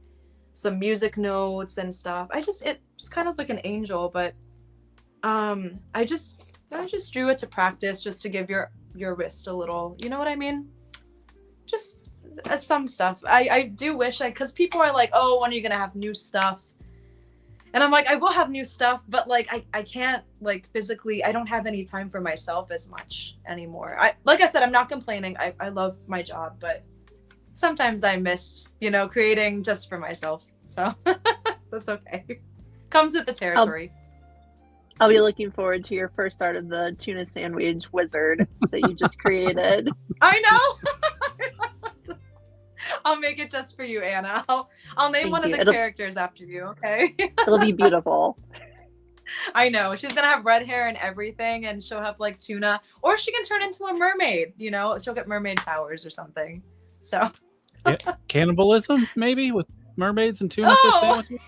some music notes and stuff. It's kind of like an angel, but I just drew it to practice, just to give your wrist a little, you know what I mean? Just some stuff. I do wish because people are like, oh, when are you gonna have new stuff? And I'm like, I will have new stuff, but like I can't, like physically, I don't have any time for myself as much anymore. Like I said, I'm not complaining. I love my job, but sometimes I miss, creating just for myself. So so it's okay. Comes with the territory. I'll be looking forward to your first art of the tuna sandwich wizard that you just created. I know. I'll make it just for you, Anna. I'll name one of the characters after you, okay? It'll be beautiful. I know. She's going to have red hair and everything, and she'll have like tuna. Or she can turn into a mermaid, She'll get mermaid powers or something. So. Yeah. Cannibalism, maybe, with mermaids and tuna fish sandwiches?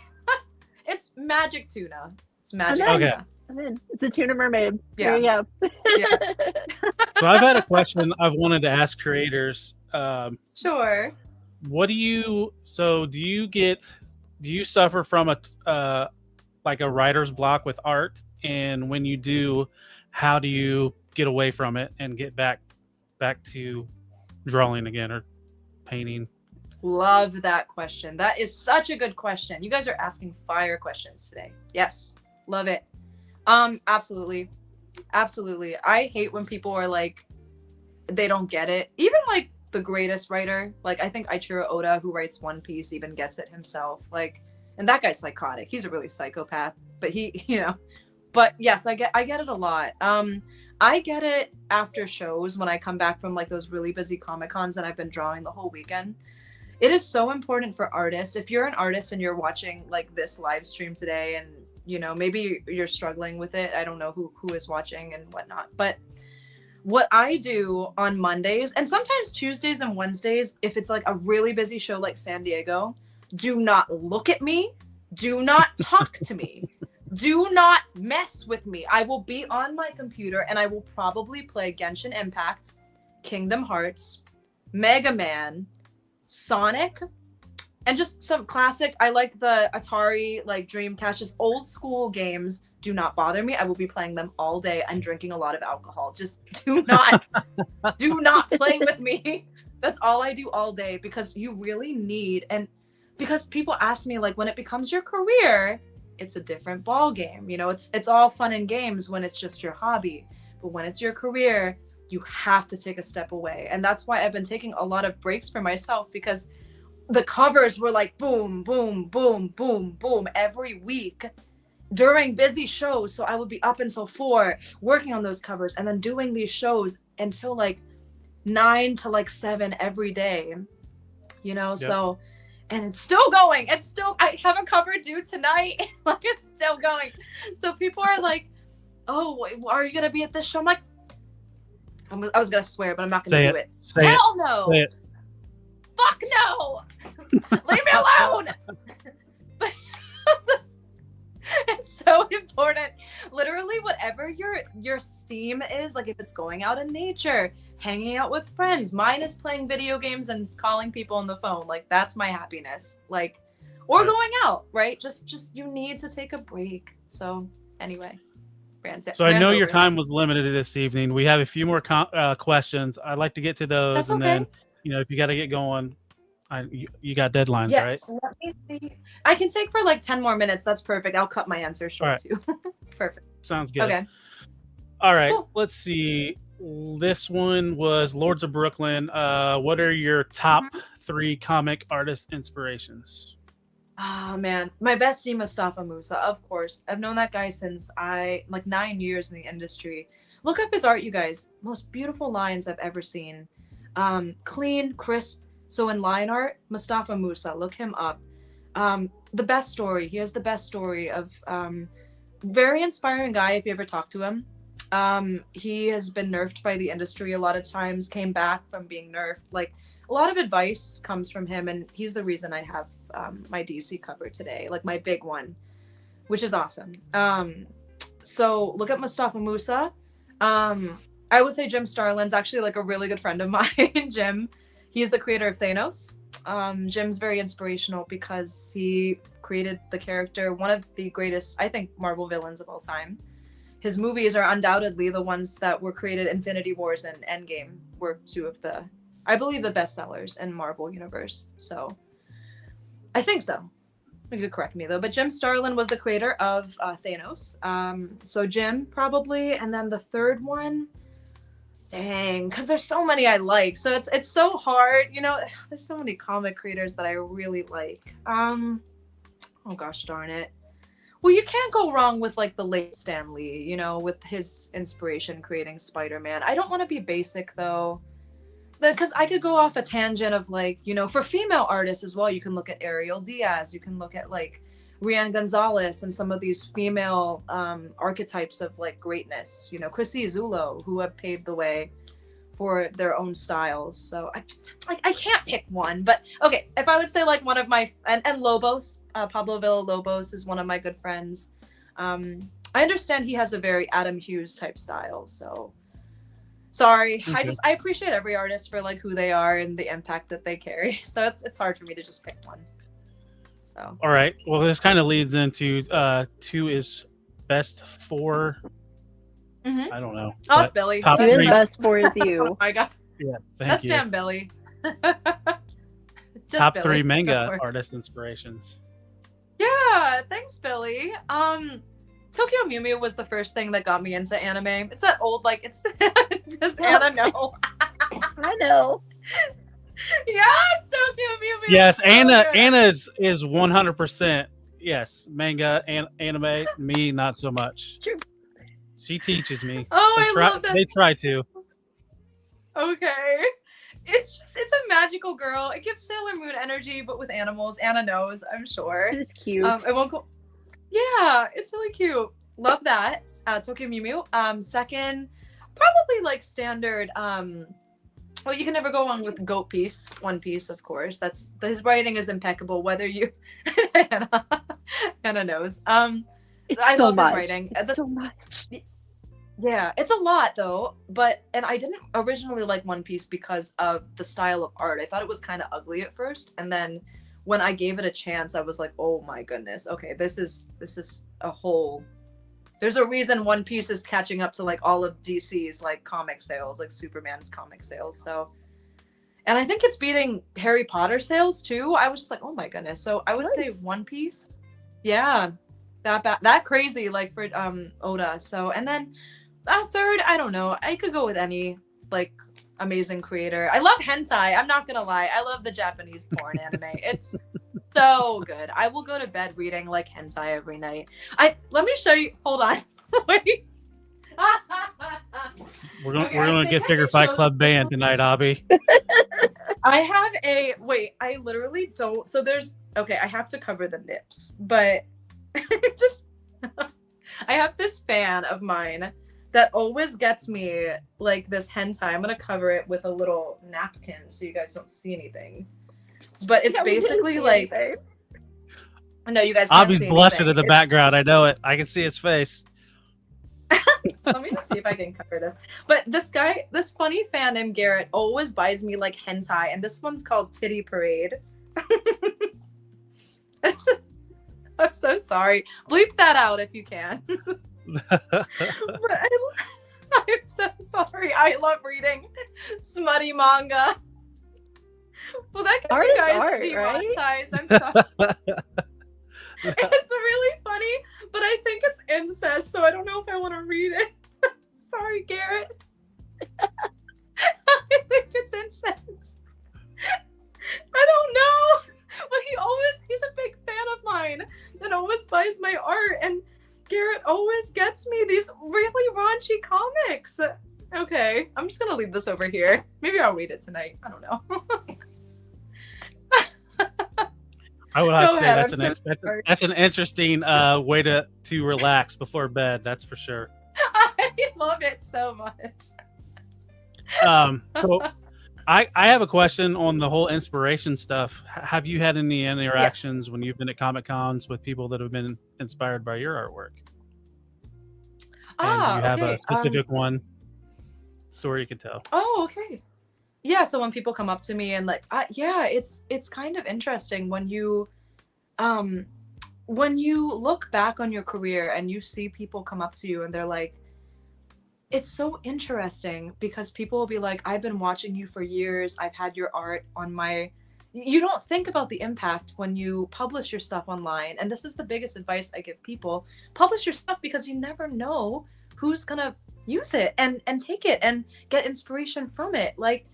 It's magic tuna. It's magic tuna. Okay. It's a tuna mermaid. Yeah. There you go. Yeah. So I've had a question I've wanted to ask creators. Sure. Do you suffer from a writer's block with art? And when you do, how do you get away from it and get back to drawing again or painting? Love that question. That is such a good question. You guys are asking fire questions today. Yes. Love it. Absolutely. Absolutely. I hate when people are like, they don't get it. Even like the greatest writer, like I think Eiichiro Oda, who writes One Piece, even gets it himself. Like, and that guy's psychotic. He's a really psychopath. But but yes, I get it a lot. I get it after shows when I come back from like those really busy Comic-Cons and I've been drawing the whole weekend. It is so important for artists. If you're an artist and you're watching like this live stream today and maybe you're struggling with it. I don't know who is watching and whatnot, but what I do on Mondays and sometimes Tuesdays and Wednesdays, if it's like a really busy show like San Diego, do not look at me. Do not talk to me. Do not mess with me. I will be on my computer and I will probably play Genshin Impact, Kingdom Hearts, Mega Man, Sonic, and just some classic. I like the Atari, like Dreamcast, just old school games. Do not bother me. I will be playing them all day and drinking a lot of alcohol. Just do not play with me. That's all I do all day, because you really need, and because people ask me like, when it becomes your career, it's a different ball game. You know, it's all fun and games when it's just your hobby, but when it's your career, you have to take a step away. And that's why I've been taking a lot of breaks for myself, because the covers were like boom, boom, boom, boom, boom every week during busy shows. So I would be up until 4 working on those covers and then doing these shows until like 9 to like 7 every day, you know. Yep. So, and it's still going. It's still, I have a cover due tonight. Like, it's still going. So people are like, oh, are you gonna be at this show? I'm like, I was gonna swear, but I'm not gonna do it. Hell no. Fuck no. Leave me alone. But it's so important. Literally, whatever your steam is, like if it's going out in nature, hanging out with friends. Mine is playing video games and calling people on the phone. Like, that's my happiness. Like, or going out, right? Just you need to take a break. So anyway. So I know your time was limited this evening. We have a few more questions. I'd like to get to those. That's and okay. Then, you know, if you got to get going, you got deadlines, yes, right? Let me see. I can take for like 10 more minutes. That's perfect. I'll cut my answer short too. Perfect. Sounds good. Okay. All right. Cool. Let's see. This one was Lords of Brooklyn. What are your top 3 comic artist inspirations? Oh man, my bestie Mustafa Musa, of course. I've known that guy since 9 years in the industry. Look up his art, you guys. Most beautiful lines I've ever seen. Clean, crisp. So in line art, Mustafa Musa, look him up. The best story. He has the best story of very inspiring guy if you ever talk to him. He has been nerfed by the industry a lot of times, came back from being nerfed. Like, a lot of advice comes from him, and he's the reason I have my DC cover today, like my big one, which is awesome. So look at Mustafa Musa. I would say Jim Starlin's actually like a really good friend of mine. Jim, he's the creator of Thanos. Jim's very inspirational because he created the character, one of the greatest, I think, Marvel villains of all time. His movies are undoubtedly the ones that were created. Infinity Wars and Endgame were 2 of the, I believe, the best sellers in Marvel Universe. So I think so. You could correct me though, but Jim Starlin was the creator of Thanos. So Jim probably, and then the third one, dang, because there's so many I like. So it's so hard, you know. There's so many comic creators that I really like. Oh gosh darn it. Well, you can't go wrong with like the late Stan Lee, you know, with his inspiration creating Spider-Man. I don't want to be basic though, because I could go off a tangent of like, you know, for female artists as well, you can look at Ariel Diaz, you can look at like Rian Gonzalez and some of these female archetypes of like greatness, you know, Chrissy Azulo, who have paved the way for their own styles. So I can't pick one, but okay, if I would say like one of my, and Lobos, Pablo Villalobos is one of my good friends. I understand he has a very Adam Hughes type style, so sorry. Okay. I appreciate every artist for like who they are and the impact that they carry. So it's hard for me to just pick one. So all right. Well, this kind of leads into 2 is best 4. I don't know. Oh, it's Billy. 2 is best 4 is you. Oh my god. Yeah, that's you. Damn Billy. Just top Billy. 3 manga artist inspirations. Yeah, thanks, Billy. Tokyo Mew Mew was the first thing that got me into anime. It's that old, like, it's does Anna know? I know. Yes, Tokyo Mew Mew. Yes, so Anna is 100%. Yes, manga and anime. Me, not so much. True. She teaches me. Oh, I love that. They try to. Okay. It's a magical girl. It gives Sailor Moon energy, but with animals. Anna knows, I'm sure. It's cute. It won't go. Yeah, it's really cute. Love that. Tokyo Mew Mew. Second, probably like standard. Well, you can never go wrong with Goat Piece. One Piece, of course. His writing is impeccable. Whether you, Anna knows. I love his writing. It's so much. Yeah, it's a lot though. And I didn't originally like One Piece because of the style of art. I thought it was kind of ugly at first, and then when I gave it a chance, I was like, oh my goodness, okay, this is a whole. There's a reason One Piece is catching up to like all of DC's like comic sales, like Superman's comic sales. So, and I think it's beating Harry Potter sales too. I was just like, oh my goodness. So I would say One Piece. Yeah. that crazy like for Oda. So and then third, I don't know. I could go with any like amazing creator. I love hentai. I'm not gonna lie. I love the Japanese porn anime. It's so good. I will go to bed reading like hentai every night. Let me show you. Hold on. Wait. We're gonna get Figure Fight Club banned tonight, Abby. I have I literally don't. So there's I have to cover the nips, but just I have this fan of mine that always gets me like this hentai. I'm gonna cover it with a little napkin so you guys don't see anything. But it's basically like no, you guys can't Abby's see blushing anything. in the background. I know it. I can see his face. Let me just see if I can cover this. But this funny fan named Garrett always buys me like hentai, and this one's called Titty Parade. I'm so sorry. Bleep that out if you can. I'm so sorry. I love reading smutty manga. Well, that gets you guys demonetized. I'm sorry. It's really funny, but I think it's incest, so I don't know if I want to read it. Sorry, Garrett. I think it's incest. I don't know. But he's a big fan of mine and always buys my art, and Garrett always gets me these really raunchy comics. Okay, I'm just gonna leave this over here. Maybe I'll read it tonight. I don't know. I would have to say that's an interesting way to relax before bed. That's for sure. I love it so much. So I have a question on the whole inspiration stuff. Have you had any interactions when you've been at Comic Cons with people that have been inspired by your artwork? And you have a specific story you could tell. Oh, okay. Yeah, so when people come up to me and like, it's kind of interesting when you look back on your career and you see people come up to you and they're like, it's so interesting because people will be like, I've been watching you for years. I've had your art on my... You don't think about the impact when you publish your stuff online. And this is the biggest advice I give people. Publish your stuff because you never know who's gonna use it and take it and get inspiration from it. Like,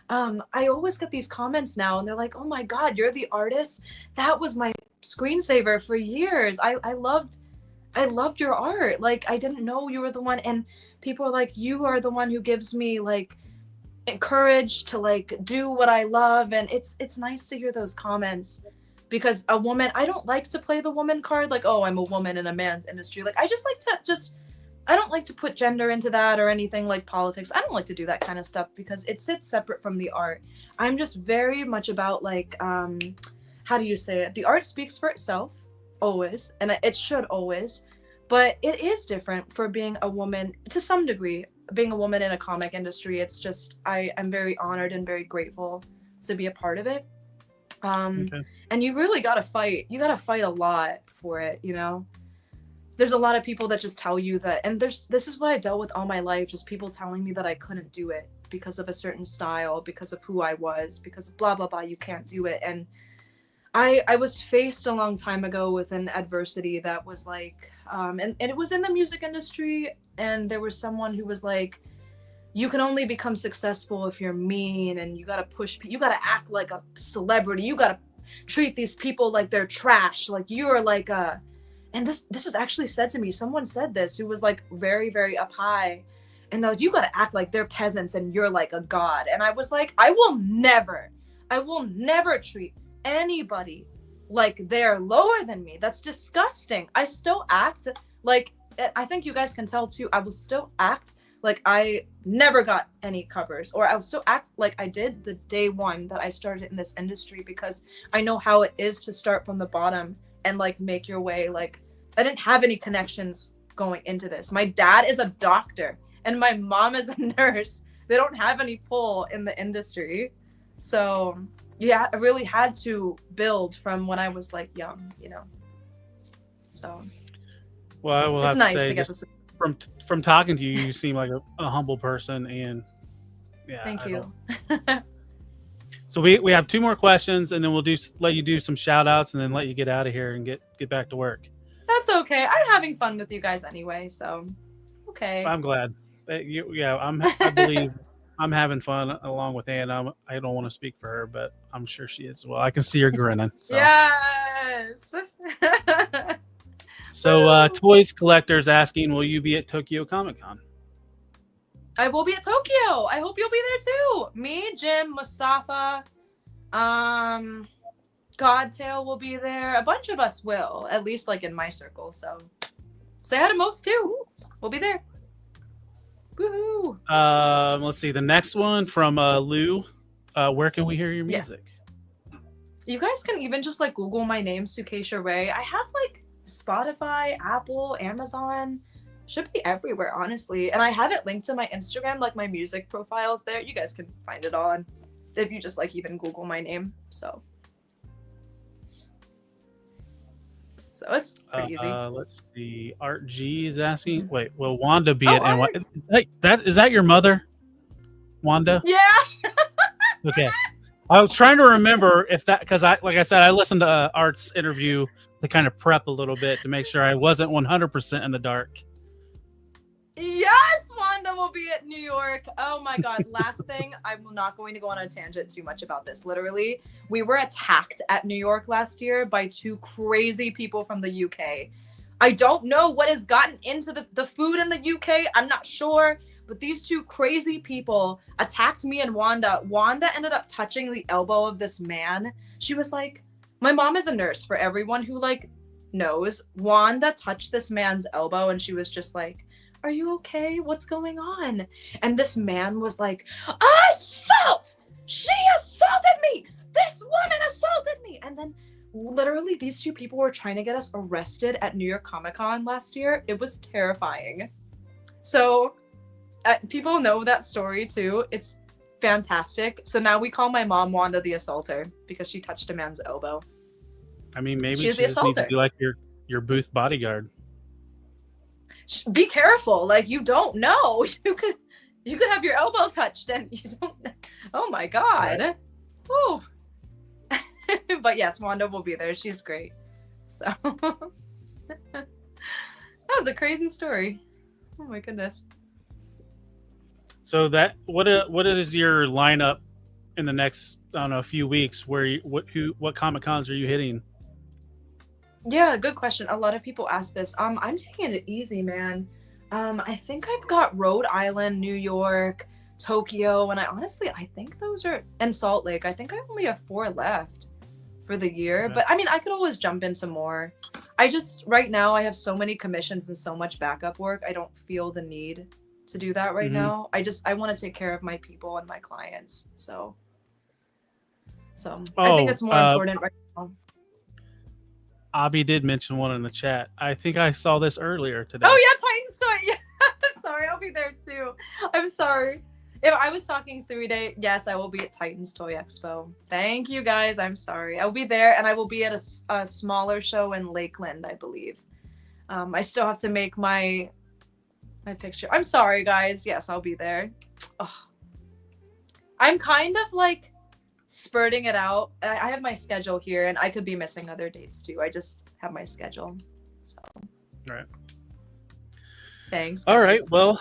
I always get these comments now and they're like, oh my God, you're the artist. That was my screensaver for years. I loved your art. Like, I didn't know you were the one. And people are like, you are the one who gives me like courage to like do what I love. And it's nice to hear those comments because a woman, I don't like to play the woman card. Like, oh, I'm a woman in a man's industry. Like, I just like to I don't like to put gender into that or anything like politics. I don't like to do that kind of stuff because it sits separate from the art. I'm just very much about like, how do you say it? The art speaks for itself, always, and it should always, but it is different for being a woman to some degree. Being a woman in a comic industry, it's just, I'm very honored and very grateful to be a part of it. And you really gotta fight. You gotta fight a lot for it, you know? There's a lot of people that just tell you that, and this is what I've dealt with all my life, just people telling me that I couldn't do it because of a certain style, because of who I was, because of blah, blah, blah, you can't do it. And I was faced a long time ago with an adversity that was like, and it was in the music industry, and there was someone who was like, you can only become successful if you're mean, and you gotta push, you gotta act like a celebrity, you gotta treat these people like they're trash, like you're like a... And this is actually said to me. Someone said this who was like very, very up high. And they're like, you got to act like they're peasants and you're like a god. And I was like, I will never treat anybody like they're lower than me. That's disgusting. I still act like, I think you guys can tell too, I will still act like I never got any covers, or I will still act like I did the day one that I started in this industry, because I know how it is to start from the bottom and like make your way. Like, I didn't have any connections going into this. My dad is a doctor and my mom is a nurse. They don't have any pull in the industry. So yeah, I really had to build from when I was like young, you know? So well, I will it's have nice to say, to get this. From talking to you, you seem like a humble person, and yeah. Thank you. So we have two more questions, and then we'll let you do some shout outs and then let you get out of here and get back to work. That's okay. I'm having fun with you guys anyway, so okay. I'm glad. I believe I'm having fun along with Anna. I don't want to speak for her, but I'm sure she is as well. I can see her grinning. So. Yes. So, Toys Collectors asking, will you be at Tokyo Comic Con? I will be at Tokyo. I hope you'll be there too. Me, Jim, Mustafa, Godtail will be there. A bunch of us will, at least like in my circle. So say hi to most too. We'll be there. Woohoo! Let's see. The next one from Lou. Where can we hear your music? Yeah. You guys can even just like Google my name, Sukesha Ray. I have like Spotify, Apple, Amazon. Should be everywhere, honestly. And I have it linked to my Instagram, like my music profiles there. You guys can find it on if you just like even Google my name. So it's pretty easy. Let's see. Art G is asking. Wait, will Wanda be at NY? Is that your mother, Wanda? Yeah. Okay. I was trying to remember if that, because like I said, I listened to Art's interview to kind of prep a little bit to make sure I wasn't 100% in the dark. Yes, Wanda will be at New York. Oh my God. Last thing, I'm not going to go on a tangent too much about this. Literally, we were attacked at New York last year by two crazy people from the UK. I don't know what has gotten into the food in the UK. I'm not sure. But these two crazy people attacked me and Wanda. Wanda ended up touching the elbow of this man. She was like, my mom is a nurse, for everyone who like knows. Wanda touched this man's elbow and she was just like, are you okay? What's going on? And this man was like, assault! She assaulted me! This woman assaulted me! And then literally these two people were trying to get us arrested at New York Comic Con last year. It was terrifying. So people know that story too. It's fantastic. So now we call my mom Wanda the assaulter because she touched a man's elbow. I mean, maybe She's she just needs to be like your booth bodyguard. Be careful, like you don't know. You could have your elbow touched and you don't. Oh my God. Right. Oh. But yes, Wanda will be there. She's great. So that was a crazy story. Oh my goodness. So what is your lineup in the next, I don't know, a few weeks? What Comic Cons are you hitting? Yeah, good question. A lot of people ask this. I'm taking it easy, man. I think I've got Rhode Island, New York, Tokyo, and I think those are, and Salt Lake. I think I only have 4 left for the year. Yeah. But I mean, I could always jump into more. Right now I have so many commissions and so much backup work. I don't feel the need to do that right now. I want to take care of my people and my clients. So I think it's more important right now. Abby did mention one in the chat. I think I saw this earlier today. Oh yeah, Titans Toy. Yeah, I'm sorry. I'll be there too. I'm sorry. If I was talking 3-day, yes, I will be at Titans Toy Expo. Thank you guys. I'm sorry. I will be there, and I will be at a smaller show in Lakeland, I believe. I still have to make my picture. I'm sorry, guys. Yes, I'll be there. Oh. I'm kind of like spurting it out. I have my schedule here, and I could be missing other dates too. I just have my schedule. So. All right. Thanks. All right. Well,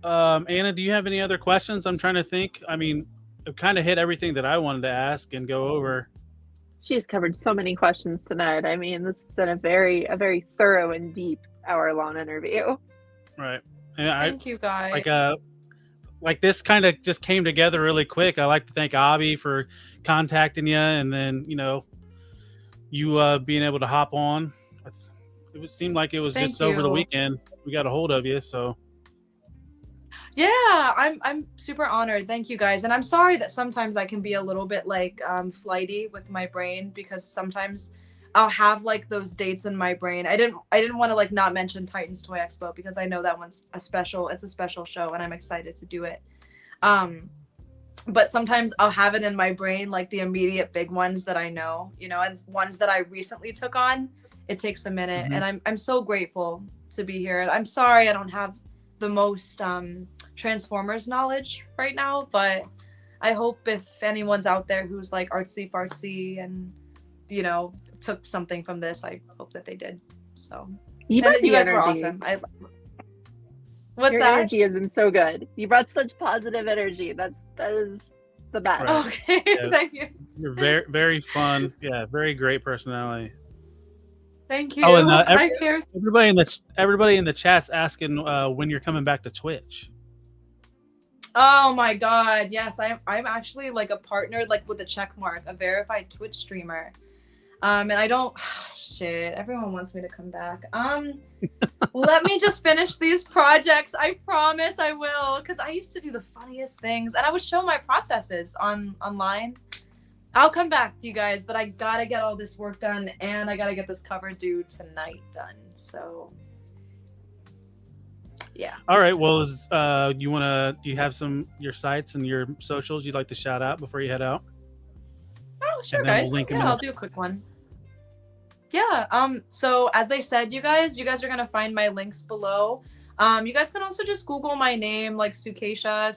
Anna, do you have any other questions? I'm trying to think. I mean, I've kind of hit everything that I wanted to ask and go over. She's covered so many questions tonight. I mean, this has been a very thorough and deep hour-long interview. Right. And thank you, guys. Like this kind of just came together really quick. I like to thank Abby for contacting you, and then you being able to hop on. It seemed like it was just over the weekend we got a hold of you. So yeah, I'm super honored. Thank you guys, and I'm sorry that sometimes I can be a little bit like flighty with my brain, because sometimes I'll have like those dates in my brain. I didn't want to like not mention Titans Toy Expo because I know that one's it's a special show and I'm excited to do it. But sometimes I'll have it in my brain, like the immediate big ones that I know, and ones that I recently took on. It takes a minute, and I'm so grateful to be here. I'm sorry I don't have the most Transformers knowledge right now, but I hope if anyone's out there who's like artsy fartsy and took something from this, I hope that they did. So you guys were awesome. What's Your that? energy has been so good. You brought such positive energy. That is the best. Right. Okay, Yeah. thank you. You're very, very fun. Yeah, very great personality. Thank you. Oh, and I care. everybody in the chat's asking when you're coming back to Twitch. Oh my god, yes, I'm actually like a partner, like with a check mark, a verified Twitch streamer. And I don't shit, everyone wants me to come back. Let me just finish these projects. I promise I will, because I used to do the funniest things and I would show my processes online. I'll come back to you guys, but I gotta get all this work done and I gotta get this cover due tonight done. So yeah. All right. Well, do you have your sites and your socials you'd like to shout out before you head out? Oh, sure, guys. Yeah, I'll do a quick one. Yeah. So as they said, you guys are gonna find my links below. You guys can also just Google my name, like Sukesha.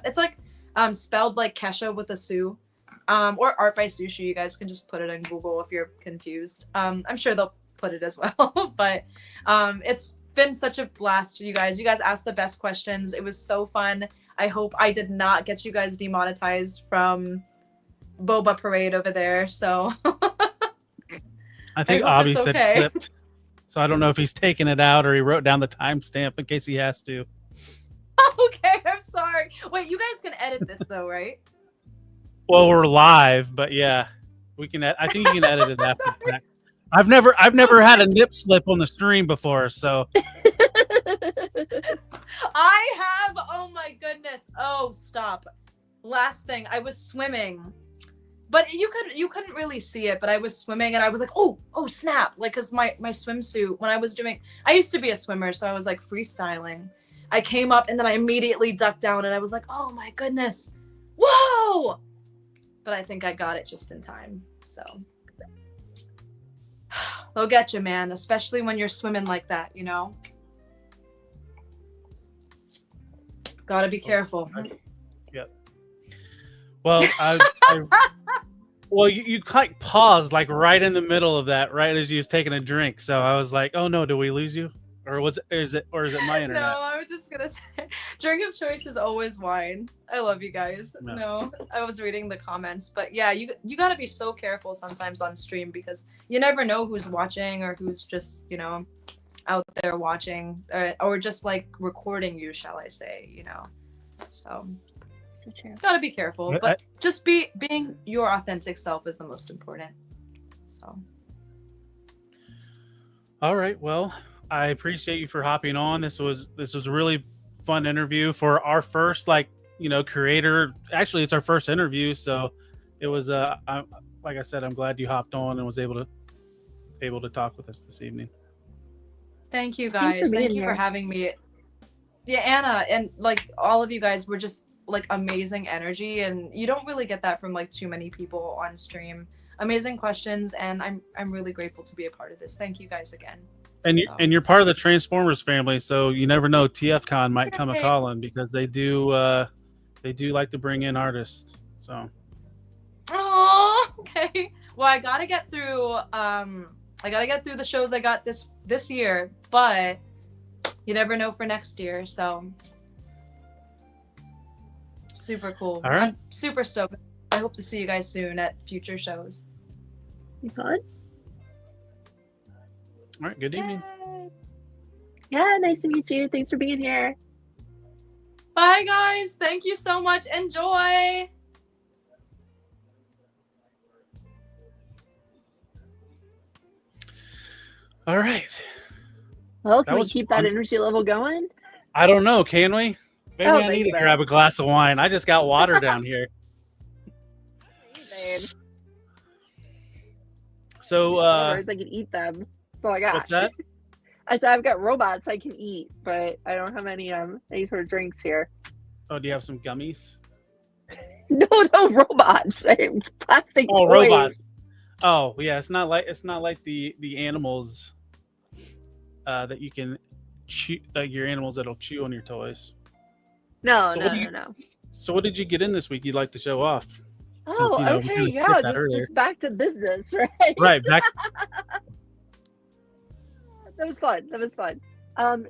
It's like spelled like Kesha with a Su. Or Art by Sushi. You guys can just put it in Google if you're confused. I'm sure they'll put it as well. But it's been such a blast for you guys. You guys asked the best questions. It was so fun. I hope I did not get you guys demonetized from Boba Parade over there. So I think Avi said clipped. So I don't know if he's taking it out or he wrote down the timestamp in case he has to. Okay, I'm sorry. Wait, you guys can edit this though, right? Well, we're live, but yeah, we can. I think you can edit it after the fact. I've never had a nip slip on the stream before, so. I have. Oh my goodness. Oh, stop. Last thing, I was swimming, but you couldn't really see it, but I was swimming and I was like, oh snap, like because my swimsuit when I used to be a swimmer, so I was like freestyling. I came up and then I immediately ducked down and I was like, oh my goodness, whoa. But I think I got it just in time. So they'll get you, man, especially when you're swimming like that, you know? Gotta be careful. Yep. Well, well, you like paused like right in the middle of that, right as you was taking a drink. So I was like, oh no, did we lose you? Or is it my internet? No, I was just gonna say, drink of choice is always wine. I love you guys. No, I was reading the comments, but yeah, you gotta be so careful sometimes on stream because you never know who's watching or who's just out there watching or just like recording you, shall I say? So true. Gotta be careful, but just being your authentic self is the most important. So. All right, well. I appreciate you for hopping on. This was a really fun interview for our first creator. Actually, it's our first interview, so it was like I said, I'm glad you hopped on and was able to talk with us this evening. Thank you guys. Thank you for having me. Yeah, Anna and like all of you guys were just like amazing energy, and you don't really get that from like too many people on stream. Amazing questions, and I'm really grateful to be a part of this. Thank you guys again. And you're part of the Transformers family, so you never know. TFCon might come a calling because they do like to bring in artists. So. Oh, okay. Well, I gotta get through the shows I got this year, but you never know for next year. So super cool. All right. I'm super stoked. I hope to see you guys soon at future shows. You fun? All right, good evening. Yeah, nice to meet you. Thanks for being here. Bye, guys. Thank you so much. Enjoy. All right. Well, can we keep that energy level going? I don't know. Can we? Maybe I need to grab a glass of wine. I just got water down here. So, I can eat them. That's all I got. What's that? I said I've got robots I can eat, but I don't have any sort of drinks here. Oh, do you have some gummies? No, robots. Plastic toys. Robots. Oh, yeah. It's not like the animals that you can chew. Your animals that'll chew on your toys. No. So what did you get in this week? You'd like to show off? Oh, since, okay, yeah. Just back to business, right? Right, back. that was fun. That was fun.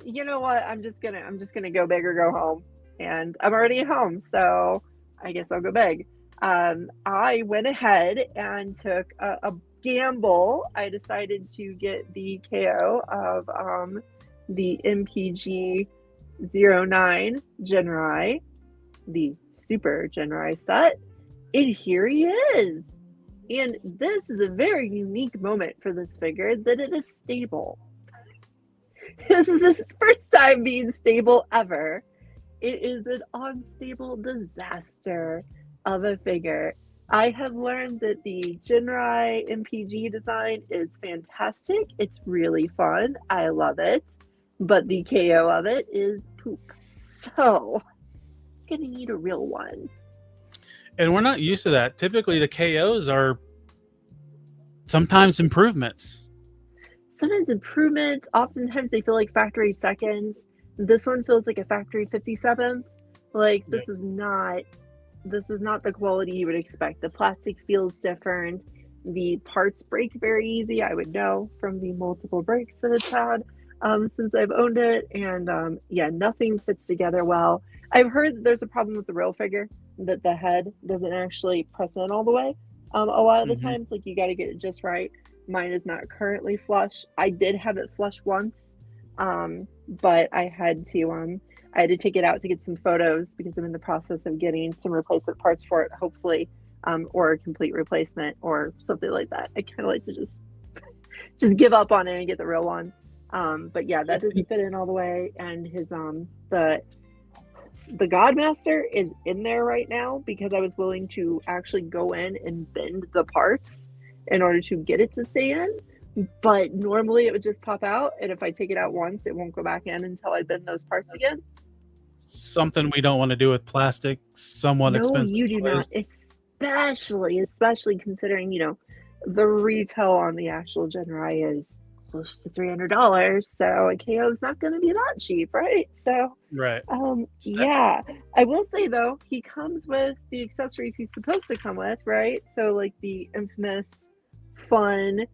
You know what? I'm just gonna go big or go home, and I'm already at home, so I guess I'll go big. I went ahead and took a gamble. I decided to get the KO of the MPG 09 Genrai, the Super Genrai set, and here he is. And this is a very unique moment for this figure that it is stable. This is his first time being stable ever. It is an unstable disaster of a figure. I have learned that the Genrai MPG design is fantastic. It's really fun. I love it. But the KO of it is poop. So, it's going to need a real one. And we're not used to that. Typically, the KOs are sometimes improvements. Sometimes improvements. Oftentimes, they feel like factory seconds. This one feels like a factory 57th. Like, this is not the quality you would expect. The plastic feels different. The parts break very easy. I would know from the multiple breaks that it's had since I've owned it. And yeah, nothing fits together well. I've heard that there's a problem with the real figure, that the head doesn't actually press in all the way. A lot of the times, like, you got to get it just right. Mine is not currently flush. I did have it flush once, but I had to take it out to get some photos because I'm in the process of getting some replacement parts for it, hopefully, or a complete replacement or something like that. I kind of like to just give up on it and get the real one. But yeah, that doesn't fit in all the way. And his the Godmaster is in there right now because I was willing to actually go in and bend the parts in order to get it to stay in. But normally it would just pop out, and if I take it out once, it won't go back in until I bend those parts again. Something we don't want to do with plastic, somewhat expensive. No, you do not. Especially considering, the retail on the actual Genrai is close to $300, so a KO is not going to be that cheap, right? So, right. Yeah. I will say though, he comes with the accessories he's supposed to come with, right? So, like the infamous, fun,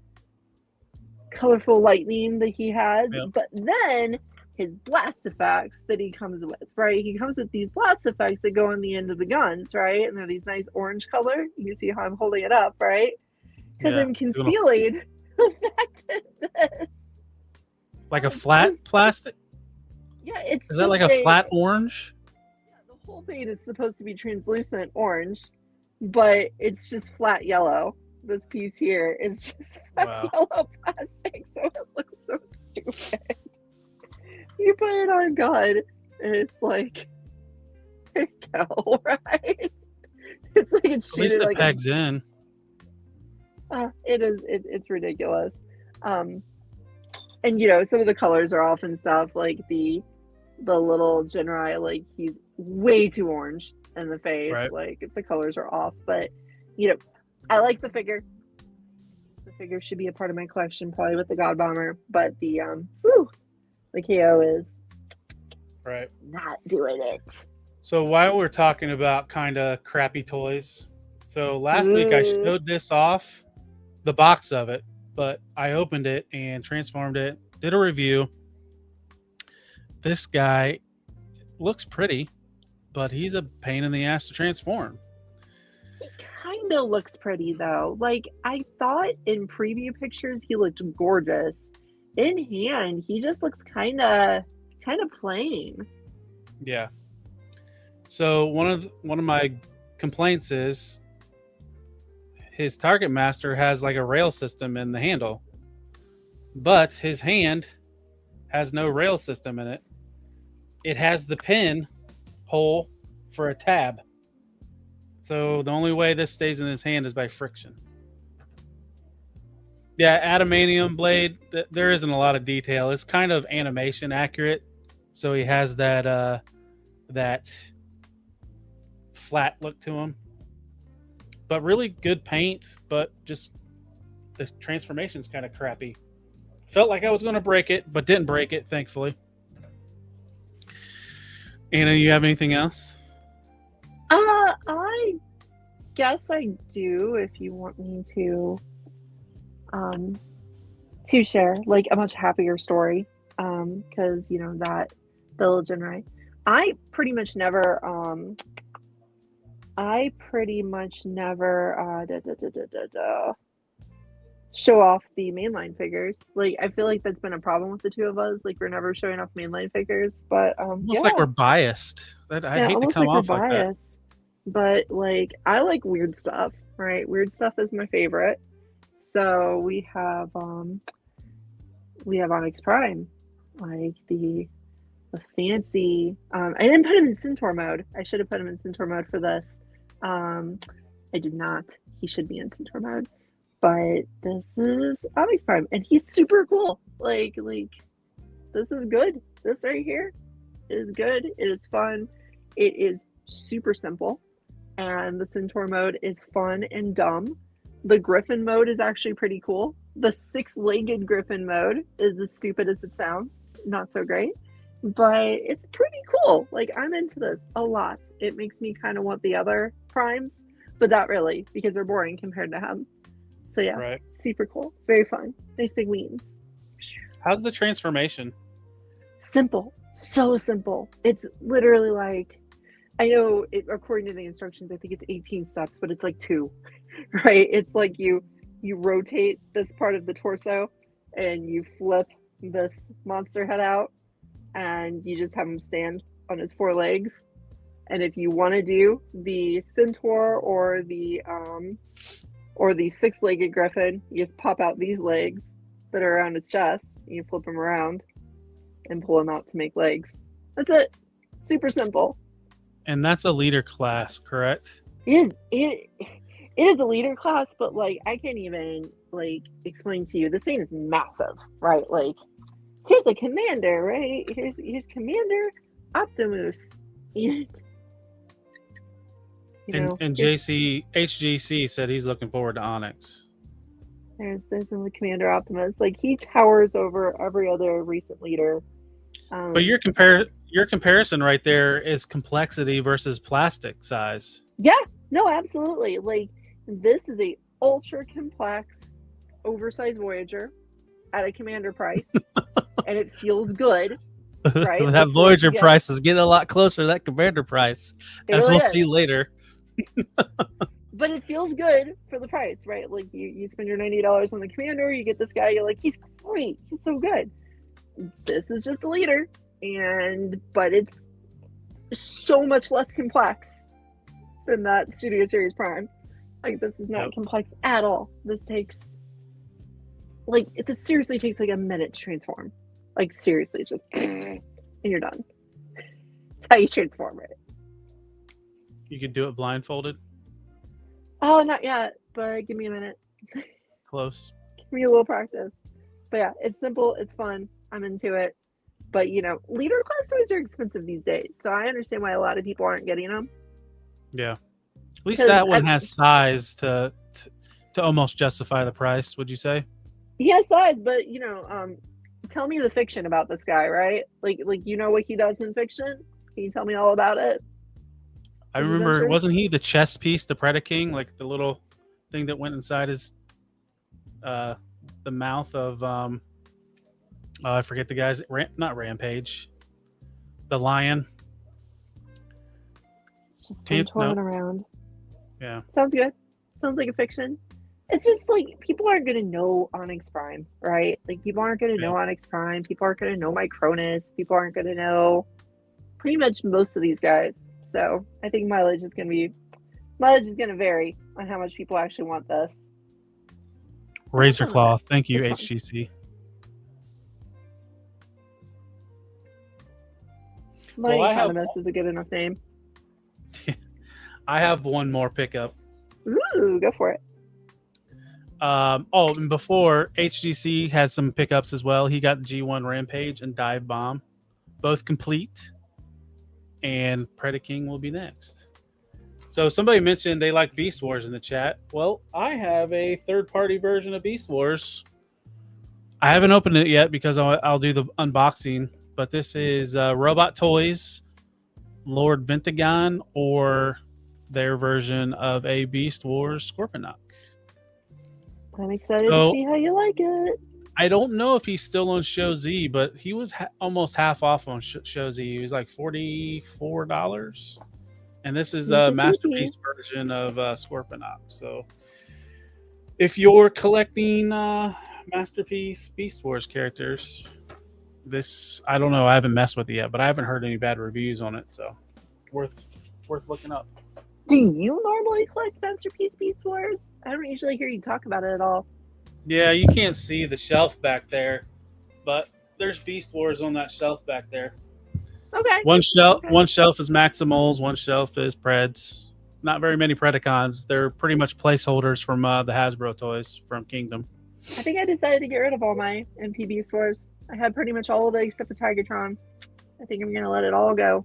colorful lightning that he has, but then his blast effects that he comes with, right? He comes with these blast effects that go on the end of the guns, right? And they're these nice orange color. You can see how I'm holding it up, right? Because I'm concealing the fact that this, like a flat plastic. Yeah, it's is that like a flat orange? Yeah, the whole thing is supposed to be translucent orange, but it's just flat yellow. This piece here is just flat yellow plastic, so it looks so stupid. You put it on God, and it's like, there you go, right? It's like it's shooting like pegs in. It's ridiculous. And some of the colors are off and stuff. Like the little Genrai, like he's way too orange in the face. Right. Like the colors are off, but I like the figure. The figure should be a part of my collection, probably with the God Bomber. But the KO is not doing it. So while we're talking about kind of crappy toys, so last week I showed this off, the box of it, but I opened it and transformed it, did a review. This guy looks pretty, but he's a pain in the ass to transform. Kind of looks pretty though. Like, I thought in preview pictures he looked gorgeous. In hand, he just looks kind of plain. Yeah. So one of my complaints is his Target Master has like a rail system in the handle, but his hand has no rail system in it. It has the pin hole for a tab. So the only way this stays in his hand is by friction. Yeah, adamantium blade, there isn't a lot of detail. It's kind of animation accurate. So he has that flat look to him. But really good paint, but just the transformation's kind of crappy. Felt like I was going to break it, but didn't break it, thankfully. Anna, you have anything else? I guess I do, if you want me to to share like a much happier story, because that village and right. I pretty much never show off the mainline figures. Like, I feel like that's been a problem with the two of us. Like, we're never showing off mainline figures, but almost like we're biased. I hate to come off like that. But like, I like weird stuff, right? Weird stuff is my favorite. So we have Onyx Prime, like the fancy. I didn't put him in Centaur mode. I should have put him in Centaur mode for this. I did not. He should be in Centaur mode. But this is Onyx Prime, and he's super cool. Like this is good. This right here is good. It is fun. It is super simple, and the Centaur mode is fun and dumb. The Griffin mode is actually pretty cool. The six-legged Griffin mode is as stupid as it sounds. Not so great, but it's pretty cool. Like, I'm into this a lot. It makes me kind of want the other primes, but not really, because they're boring compared to him. So yeah, right. Super cool. Very fun. Nice big wings. How's the transformation? Simple. So simple. It's literally like, I know according to the instructions, I think it's 18 steps, but it's like 2, right? It's like you rotate this part of the torso and you flip this monster head out and you just have him stand on his 4 legs. And if you want to do the Centaur or the 6-legged Griffin, you just pop out these legs that are around its chest, and you flip them around and pull them out to make legs. That's it. Super simple. And that's a leader class, correct? It is a leader class, but like, I can't even like explain to you. This thing is massive, right? Like, here's a commander, right? Here's Commander Optimus. And HGC said he's looking forward to Onyx. There's the Commander Optimus. Like, he towers over every other recent leader. But your comparison right there is complexity versus plastic size. Yeah, no, absolutely. Like, this is a ultra complex, oversized Voyager at a commander price, and it feels good. Right? That Voyager price is getting a lot closer to that commander price, as we'll see later. But it feels good for the price, right? Like, you spend your $90 on the commander, you get this guy, you're like, he's great, he's so good. This is just a leader, but it's so much less complex than that Studio Series Prime. Like, this is not complex at all. This seriously takes like a minute to transform. Like, seriously, just and you're done. That's how you transform it. You could do it blindfolded? Oh, not yet, but give me a minute. Close. Give me a little practice. But yeah, it's simple, it's fun, I'm into it. But leader class toys are expensive these days, so I understand why a lot of people aren't getting them. Yeah. At least that one has size to almost justify the price, would you say? He has size, but tell me the fiction about this guy, right? Like what he does in fiction? Can you tell me all about it? I remember, wasn't he the chess piece, the Predaking, like the little thing that went inside his the mouth of I forget the guy's not Rampage, the lion. It's just twirling around. Yeah. Sounds good. Sounds like a fiction. It's just like, people aren't going to know Onyx Prime, right? Like, people aren't going to know Onyx Prime. People aren't going to know Micronus. People aren't going to know pretty much most of these guys. So I think mileage is going to vary on how much people actually want this. Razor Claw. Thank you, HGC. Economist is a good enough name. I have one more pickup. Ooh, go for it. And before, HGC had some pickups as well. He got G1 Rampage and Dive Bomb, both complete. And Predaking will be next. So somebody mentioned they like Beast Wars in the chat. Well, I have a third-party version of Beast Wars. I haven't opened it yet because I'll do the unboxing. But this is Robot Toys, Lord Ventagon, or their version of a Beast Wars Scorponok. I'm excited to see how you like it. I don't know if he's still on Show Z, but he was almost half off on Show Z. He was like $44, and this is a masterpiece version of Scorponok. So, if you're collecting masterpiece Beast Wars characters, this I don't know. I haven't messed with it yet, but I haven't heard any bad reviews on it, so worth looking up. Do you normally collect masterpiece Beast Wars? I don't usually hear you talk about it at all. Yeah, you can't see the shelf back there, but there's Beast Wars on that shelf back there. Okay. One shelf is Maximals, one shelf is Preds. Not very many Predacons. They're pretty much placeholders from the Hasbro toys from Kingdom. I think I decided to get rid of all my MP Beast Wars. I had pretty much all of it except for Tigatron. I think I'm gonna let it all go.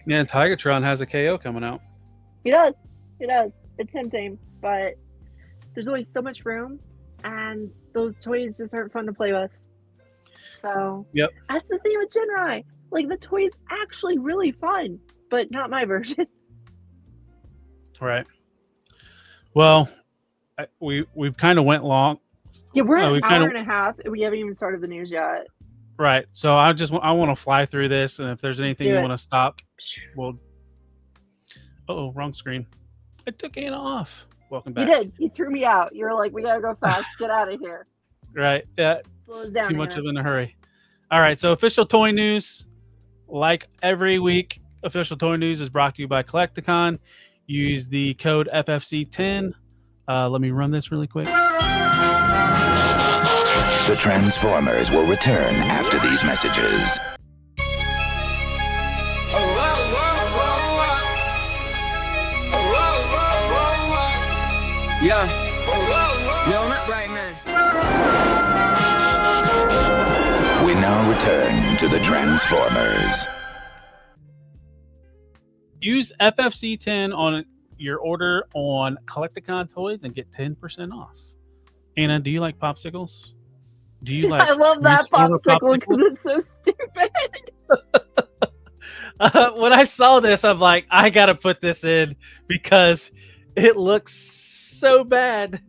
Yeah, Tigatron has a KO coming out. He does. It's tempting, but there's always so much room, and those toys just aren't fun to play with. So yep, that's the thing with Genrai. Like the toy's actually really fun, but not my version. Right. Well, we've kind of went long. Yeah, we're at an hour and a half, and we haven't even started the news yet. Right. So I want to fly through this, and if there's anything you want to stop, we'll. Oh, wrong screen. I took Anna off. Welcome back. You did. You threw me out. You were like, "We gotta go fast. Get out of here." Right. Yeah. Slow down, too much of in a hurry. All right. So official toy news, like every week, official toy news is brought to you by Collecticon. Use the code FFC10. Let me run this really quick. The Transformers will return after these messages. Yeah. Yo, not right, man. We now return to the Transformers. Use FFC10 on your order on Collecticon toys and get 10% off. Anna, do you like popsicles? Do you like? I love that popsicle because it's so stupid. When I saw this, I'm like, I gotta put this in because it looks so bad.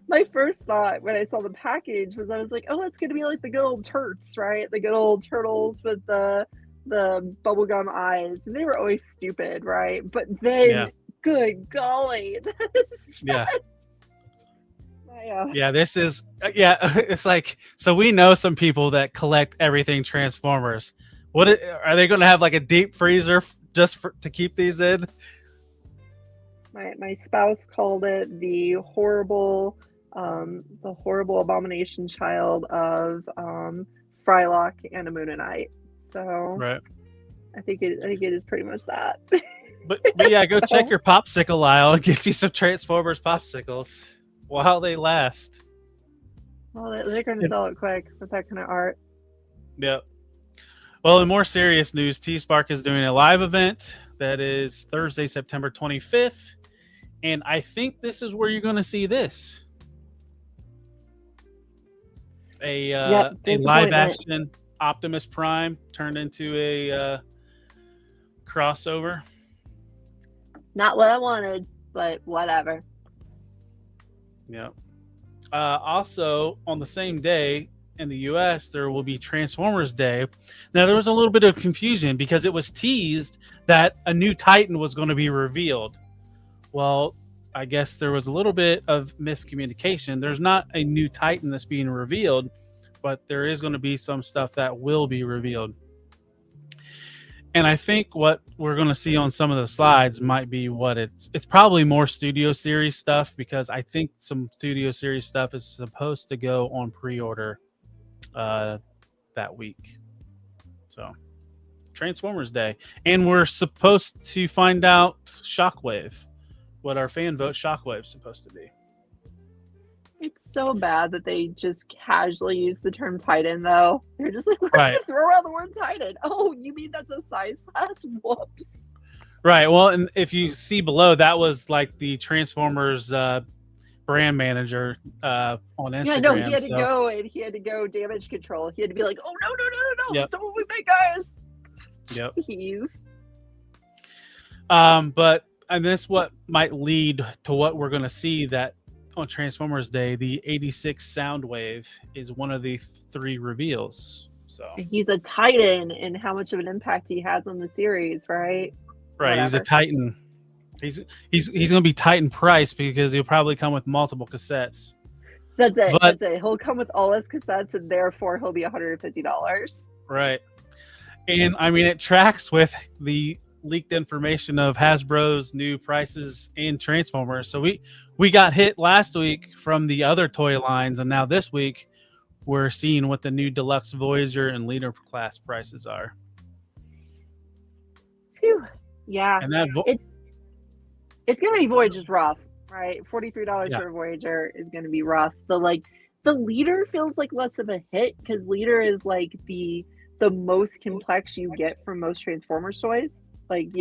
My first thought when I saw the package was I was like, oh, it's gonna be like the good old turts, right? The good old turtles with the bubblegum eyes, and they were always stupid, right? But then, good golly, that is just... Yeah, this is it's like, so we know some people that collect everything Transformers. What are they going to have, like a deep freezer just to keep these in? My spouse called it the horrible abomination child of Frylock and Ammonite. So right, I think it is pretty much that. but yeah, go check your popsicle aisle and get you some Transformers popsicles while they last. Well, they're going to sell it quick with that kind of art. Yep. Well, in more serious news, T-Spark is doing a live event that is Thursday, September 25th. And I think this is where you're going to see this. A live action Optimus Prime turned into a crossover. Not what I wanted, but whatever. Yeah. Also, on the same day in the U.S., there will be Transformers Day. Now, there was a little bit of confusion because it was teased that a new Titan was going to be revealed. Well, I guess there was a little bit of miscommunication. There's not a new Titan that's being revealed, but there is going to be some stuff that will be revealed. And I think what we're going to see on some of the slides might be what it's probably more Studio Series stuff, because I think some Studio Series stuff is supposed to go on pre-order that week. So Transformers Day. And we're supposed to find out Shockwave, what our fan vote Shockwave is supposed to be. It's so bad that they just casually use the term Titan, though. They're just like, we're just throw around the word Titan. Oh, you mean that's a size class? Whoops. Right. Well, and if you see below, that was like the Transformers brand manager on Instagram. Yeah, no, he had to go and he had to go damage control. He had to be like, oh, no. Yep. That's not what we make, guys. Yep. Jeez. But and this what might lead to what we're going to see, that on Transformers Day, the 86 Soundwave is one of the 3 reveals. So he's a titan, and how much of an impact he has on the series, right? Right, Whatever. he's a Titan. He's going to be Titan price because he'll probably come with multiple cassettes. That's it. He'll come with all his cassettes, and therefore he'll be $150. Right. And I mean, it tracks with the leaked information of Hasbro's new prices and Transformers. So we got hit last week from the other toy lines, and now this week we're seeing what the new Deluxe Voyager and Leader class prices are. Phew. Yeah. And that it's gonna be Voyager's rough, right? $43 for a Voyager is gonna be rough. The Leader feels like less of a hit because Leader is like the most complex you get from most Transformers toys. Like,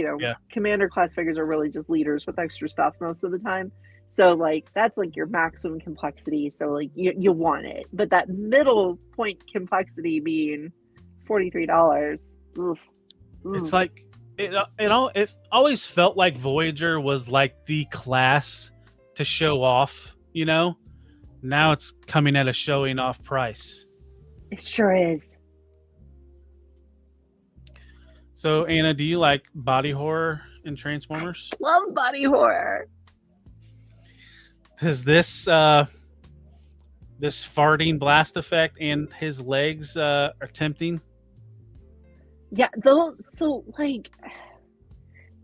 Commander class figures are really just leaders with extra stuff most of the time. So like that's like your maximum complexity. So like you want it, but that middle point complexity being $43. It's like it always felt like Voyager was like the class to show off. Now it's coming at a showing off price. It sure is. So, Anna, do you like body horror in Transformers? Love body horror. Does this farting blast effect and his legs are tempting? Yeah, so like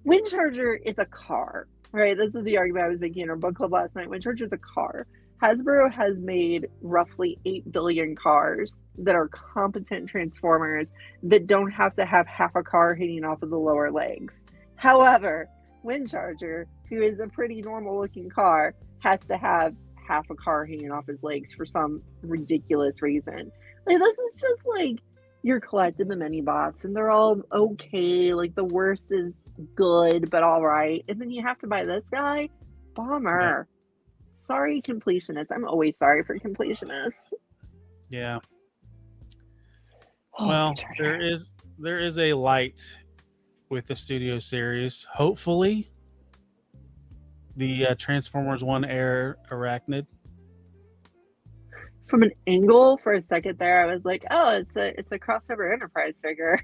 Windcharger is a car, right? This is the argument I was making in our book club last night. Windcharger is a car. Hasbro has made roughly 8 billion cars that are competent Transformers that don't have to have half a car hanging off of the lower legs. However, Windcharger, who is a pretty normal looking car, has to have half a car hanging off his legs for some ridiculous reason. Like, this is just like, you're collecting the mini bots and they're all okay. Like, the worst is good, but all right. And then you have to buy this guy? Bummer. Yeah. Sorry, completionists. I'm always sorry for completionists. Yeah. Well, there is a light with the Studio Series. Hopefully, the Transformers 1 Air Arachnid. From an angle, for a second there, I was like, "Oh, it's a crossover Enterprise figure."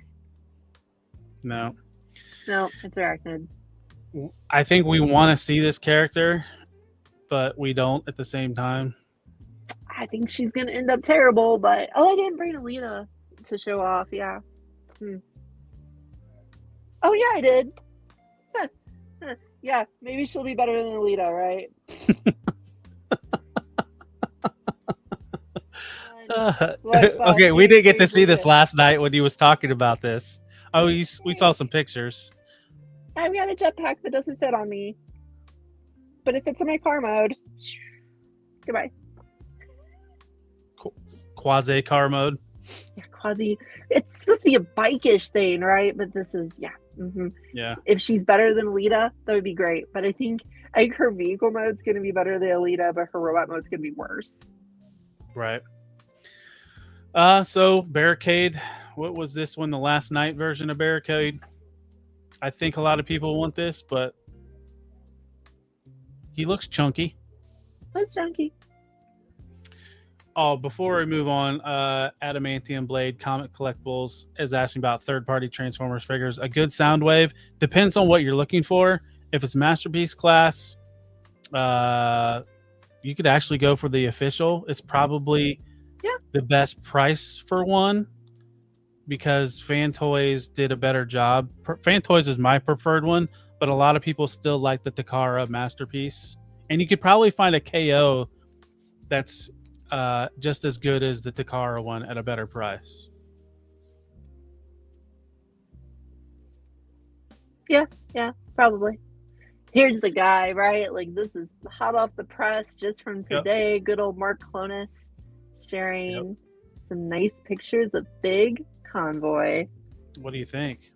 No, it's Arachnid. I think we want to see this character, but we don't at the same time. I think she's gonna end up terrible, but I didn't bring Alita to show off. Yeah. Oh yeah, I did. Yeah, maybe she'll be better than Alita, right? Okay, we didn't get to see this last night when he was talking about this. Oh, we saw some pictures. I've got a jetpack that doesn't fit on me, but it fits in my car mode. Goodbye. Quasi car mode. Yeah, quasi. It's supposed to be a bike-ish thing, right? But this is, yeah. Mm-hmm. Yeah. If she's better than Alita, that would be great. But I think her vehicle mode's going to be better than Alita, but her robot mode's going to be worse. Right. So Barricade. What was this one? The last night version of Barricade. I think a lot of people want this, but he looks chunky. That's chunky. Oh, before we move on, Adamantium Blade Comic Collectibles is asking about third-party Transformers figures. A good Soundwave depends on what you're looking for. If it's Masterpiece class, you could actually go for the official. It's probably the best price for one because Fan Toys did a better job. Fan Toys is my preferred one, but a lot of people still like the Takara Masterpiece. And you could probably find a KO that's just as good as the Takara one at a better price. Yeah, probably. Here's the guy, right? Like, this is hot off the press just from today. Good old Mark Clonus sharing some nice pictures of Big Convoy. What do you think?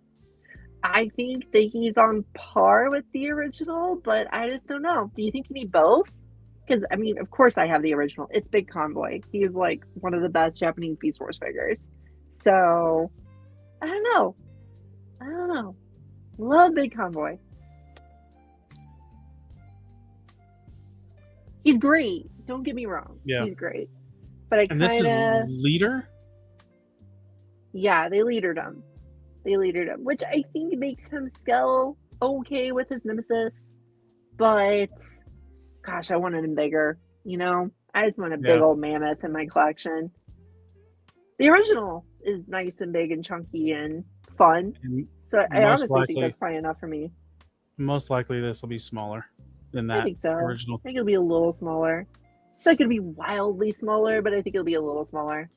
I think that he's on par with the original, but I just don't know. Do you think you need both? Because, I mean, of course I have the original. It's Big Convoy. He's like one of the best Japanese Beast Wars figures. So, I don't know. Love Big Convoy. He's great. Don't get me wrong. Yeah. He's great. But I And this is kind of... leader? Yeah, they leadered him. Which I think makes him scale okay with his nemesis. But, gosh, I wanted him bigger. You know? I just want a big old mammoth in my collection. The original is nice and big and chunky and fun. So I honestly think that's probably enough for me. Most likely this will be smaller than that I think so. original. I think it'll be a little smaller. It's not going to be wildly smaller, but I think it'll be a little smaller.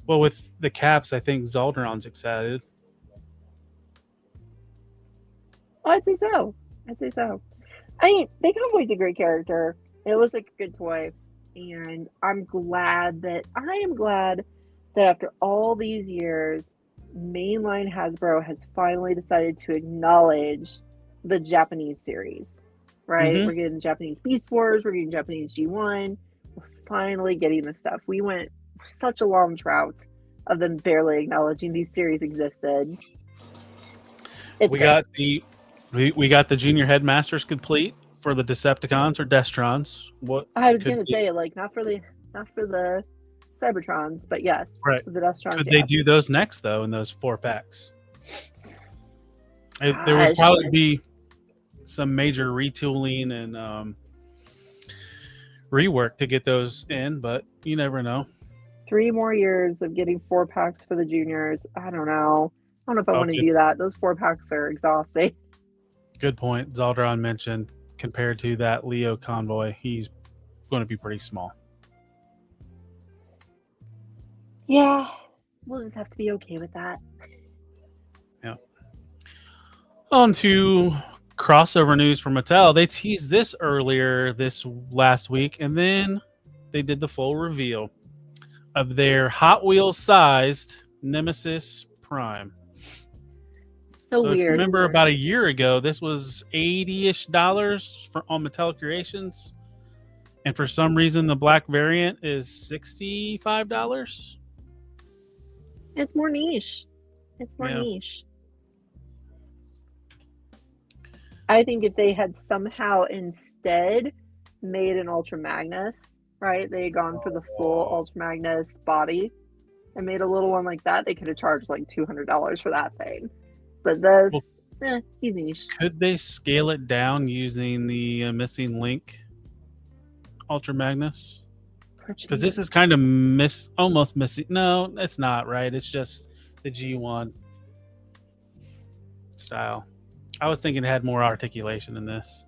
Well, with the caps, I think Zaldron's excited. Oh, I'd say so. I mean, Big Convoy's a great character. It looks like a good toy. And I am glad that after all these years, mainline Hasbro has finally decided to acknowledge the Japanese series, right? Mm-hmm. We're getting Japanese Beast Wars, we're getting Japanese G1. We're finally getting this stuff. We went such a long drought of them barely acknowledging these series existed. We got the junior headmasters complete for the Decepticons or Destrons. What I was going to say, like, not for the Cybertrons, but yes, right. The Destrons. Could they do those next though in those 4 packs? There would probably be some major retooling and rework to get those in, but you never know. 3 more years of getting 4 packs for the juniors. I don't know if I want to do that. Those 4 packs are exhausting. Good point. Zaldron mentioned compared to that Leo Convoy, he's going to be pretty small. Yeah, we'll just have to be okay with that. Yeah. On to crossover news from Mattel. They teased this earlier this last week, and then they did the full reveal of their Hot Wheels sized Nemesis Prime. So weird. If you remember about a year ago, this was $80-ish on Mattel Creations. And for some reason, the black variant is $65. It's more niche. Niche. I think if they had somehow instead made an Ultra Magnus, right? They had gone for the full Ultra Magnus body and made a little one like that, they could have charged like $200 for that thing. But this, he's niche. Could they scale it down using the missing link Ultra Magnus? Because this is kind of almost missing. No, it's not, right? It's just the G1 style. I was thinking it had more articulation than this.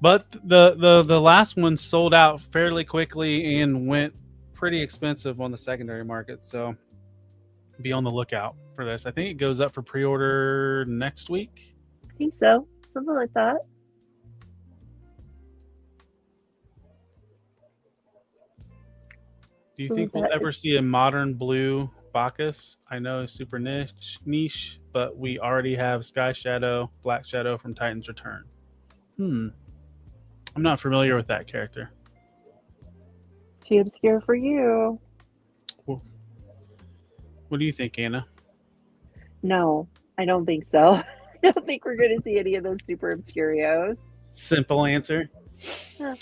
But the last one sold out fairly quickly and went pretty expensive on the secondary market. So be on the lookout for this. I think it goes up for pre-order next week. I think so. Something like that. Do you think we'll ever see a modern blue Bacchus? I know it's super niche, but we already have Sky Shadow, Black Shadow from Titan's Return. I'm not familiar with that character. Too obscure for you. Well, what do you think, Anna? No, I don't think so. I don't think we're going to see any of those super obscurios. Simple answer. Yeah.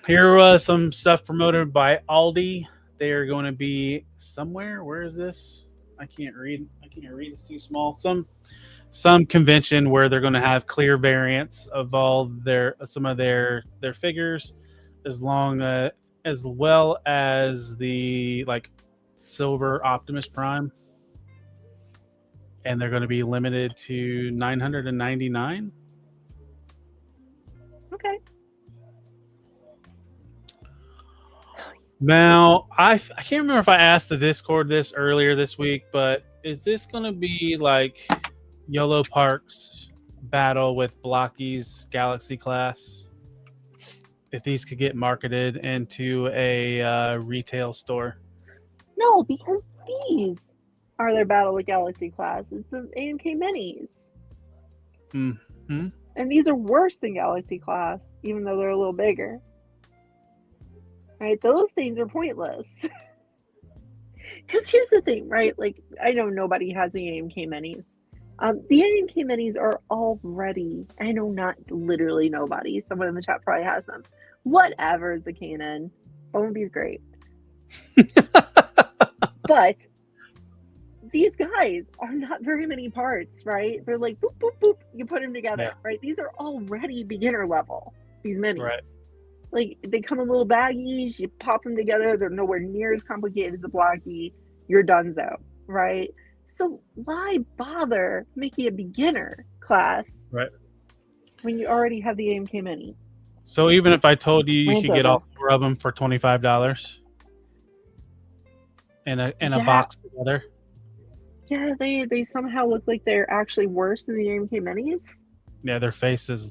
Here was some stuff promoted by Aldi. They are going to be somewhere. Where is this? I can't read. It's too small. Some convention where they're going to have clear variants of some of their figures, as well as the silver Optimus Prime, and they're going to be limited to 999. Okay. Now, I can't remember if I asked the Discord this earlier this week, but is this going to be like Yolo Park's battle with Blocky's Galaxy class? If these could get marketed into a retail store? No, because these are their battle with Galaxy class. It's the AMK minis. Mm-hmm. And these are worse than Galaxy class, even though they're a little bigger. Right, those things are pointless. Because here's the thing, right? Like, I know nobody has the AMK minis. The AMK minis are already, I know not literally nobody, someone in the chat probably has them. Whatever, Zakanan. Bumblebee's great. But these guys are not very many parts, right? They're like boop, boop, boop, you put them together, right? These are already beginner level, these minis. Right. Like, they come in little baggies, you pop them together, they're nowhere near as complicated as a blocky, you're donezo, right? So why bother making a beginner class when you already have the AMK Mini? So even if I told you you could get all 4 of them for $25 in a box together. Yeah, they somehow look like they're actually worse than the AMK Minis. Yeah, their faces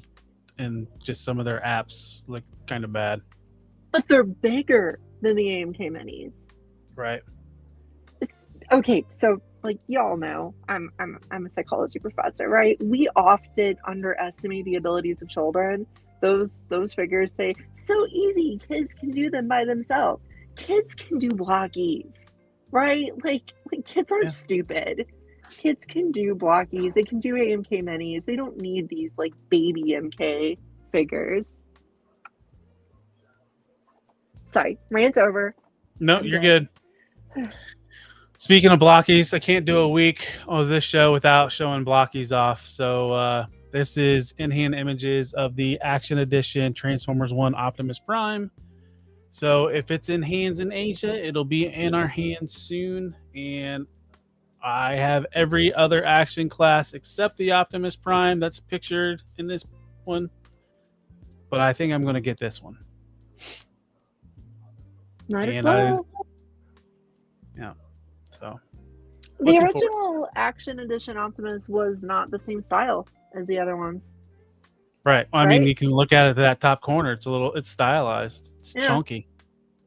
and just some of their apps look kind of bad. But they're bigger than the AMK Minis. Right. It's okay, so like y'all know, I'm a psychology professor, right? We often underestimate the abilities of children. Those figures say, so easy, kids can do them by themselves. Kids can do blockies, right? Like kids aren't stupid. Kids can do blockies. They can do AMK minis. They don't need these like baby MK figures. Sorry, rant's over. No, you're good. Speaking of blockies, I can't do a week of this show without showing blockies off. So this is in-hand images of the Action Edition Transformers 1 Optimus Prime. So if it's in hands in Asia, it'll be in our hands soon. And I have every other action class except the Optimus Prime that's pictured in this one. But I think I'm going to get this one. Not at all. Yeah. So the original Action Edition Optimus was not the same style as the other ones. Right. I mean, you can look at it that top corner. It's stylized. It's chunky.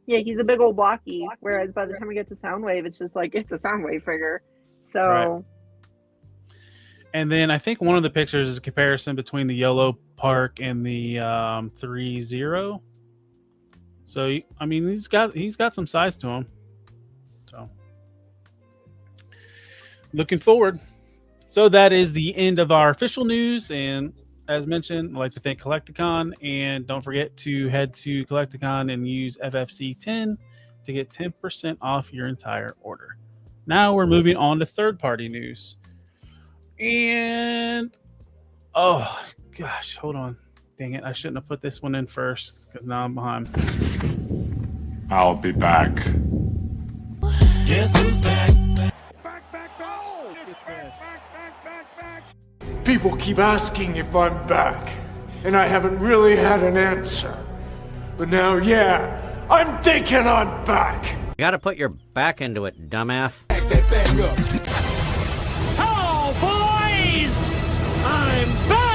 Yeah, he's a big old blocky. Whereas by the time we get to Soundwave, it's just like it's a Soundwave figure. So. Right. And then I think one of the pictures is a comparison between the YOLO Park and the 3-0. So I mean, he's got some size to him. So looking forward. So that is the end of our official news, and as mentioned, I'd like to thank Collecticon, and don't forget to head to Collecticon and use FFC 10 to get 10% off your entire order. Now we're moving on to third-party news. And oh gosh, hold on. Dang it, I shouldn't have put this one in first because now I'm behind. I'll be back. Guess who's back? People keep asking if I'm back, and I haven't really had an answer. But now, yeah, I'm thinking I'm back. You gotta put your back into it, dumbass. Hello, boys! I'm back!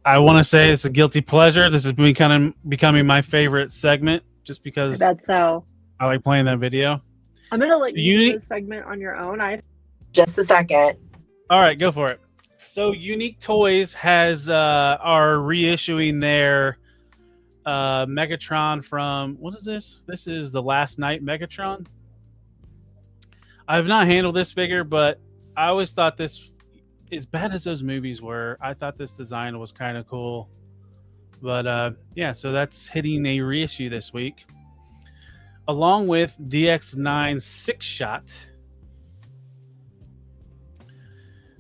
I want to say it's a guilty pleasure. This is becoming my favorite segment just because that's so. I like playing that video. I'm going to let you do this segment on your own. Just a second. All right, go for it. So Unique Toys are reissuing their Megatron from, what is this? This is the Last Night Megatron. I have not handled this figure, but I always thought this, as bad as those movies were, I thought this design was kind of cool. But yeah, so that's hitting a reissue this week, along with DX9 6-Shot.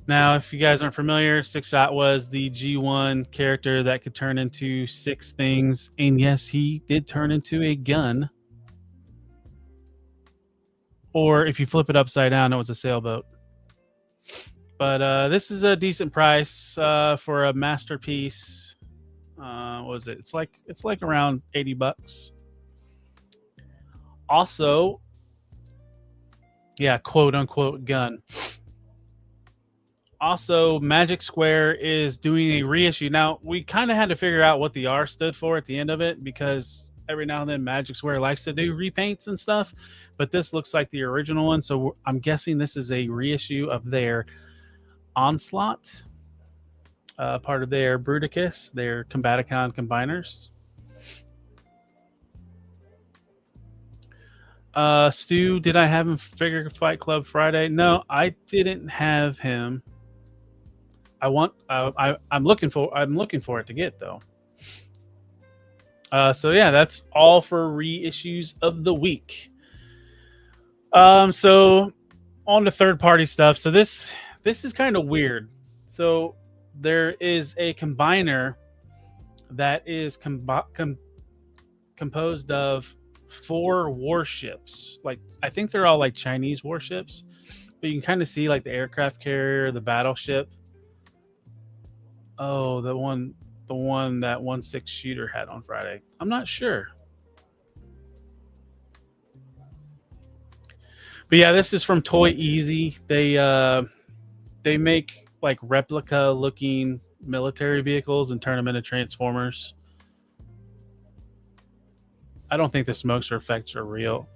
Now, if you guys aren't familiar, 6-Shot was the G1 character that could turn into 6 things, and yes, he did turn into a gun. Or if you flip it upside down, it was a sailboat. But this is a decent price for a masterpiece. What was it? It's like around $80. Also, yeah, quote unquote gun. Also, Magic Square is doing a reissue. Now, we kind of had to figure out what the R stood for at the end of it, because every now and then Magic Square likes to do repaints and stuff, but this looks like the original one, so I'm guessing this is a reissue of their Onslaught. part of their Bruticus, their Combaticon combiners. Stu, did I have him Figure Fight Club Friday? No, I didn't have him. I'm looking for it to get though. So yeah, that's all for reissues of the week. So on to third party stuff. So this is kind of weird. So there is a combiner that is composed of 4 warships. Like, I think they're all like Chinese warships, but you can kind of see like the aircraft carrier, the battleship. Oh, the one that 1/6 shooter had on Friday. I'm not sure. But yeah, this is from Toy Easy. They make like replica looking military vehicles and turn them into Transformers. I don't think the smokes or effects are real.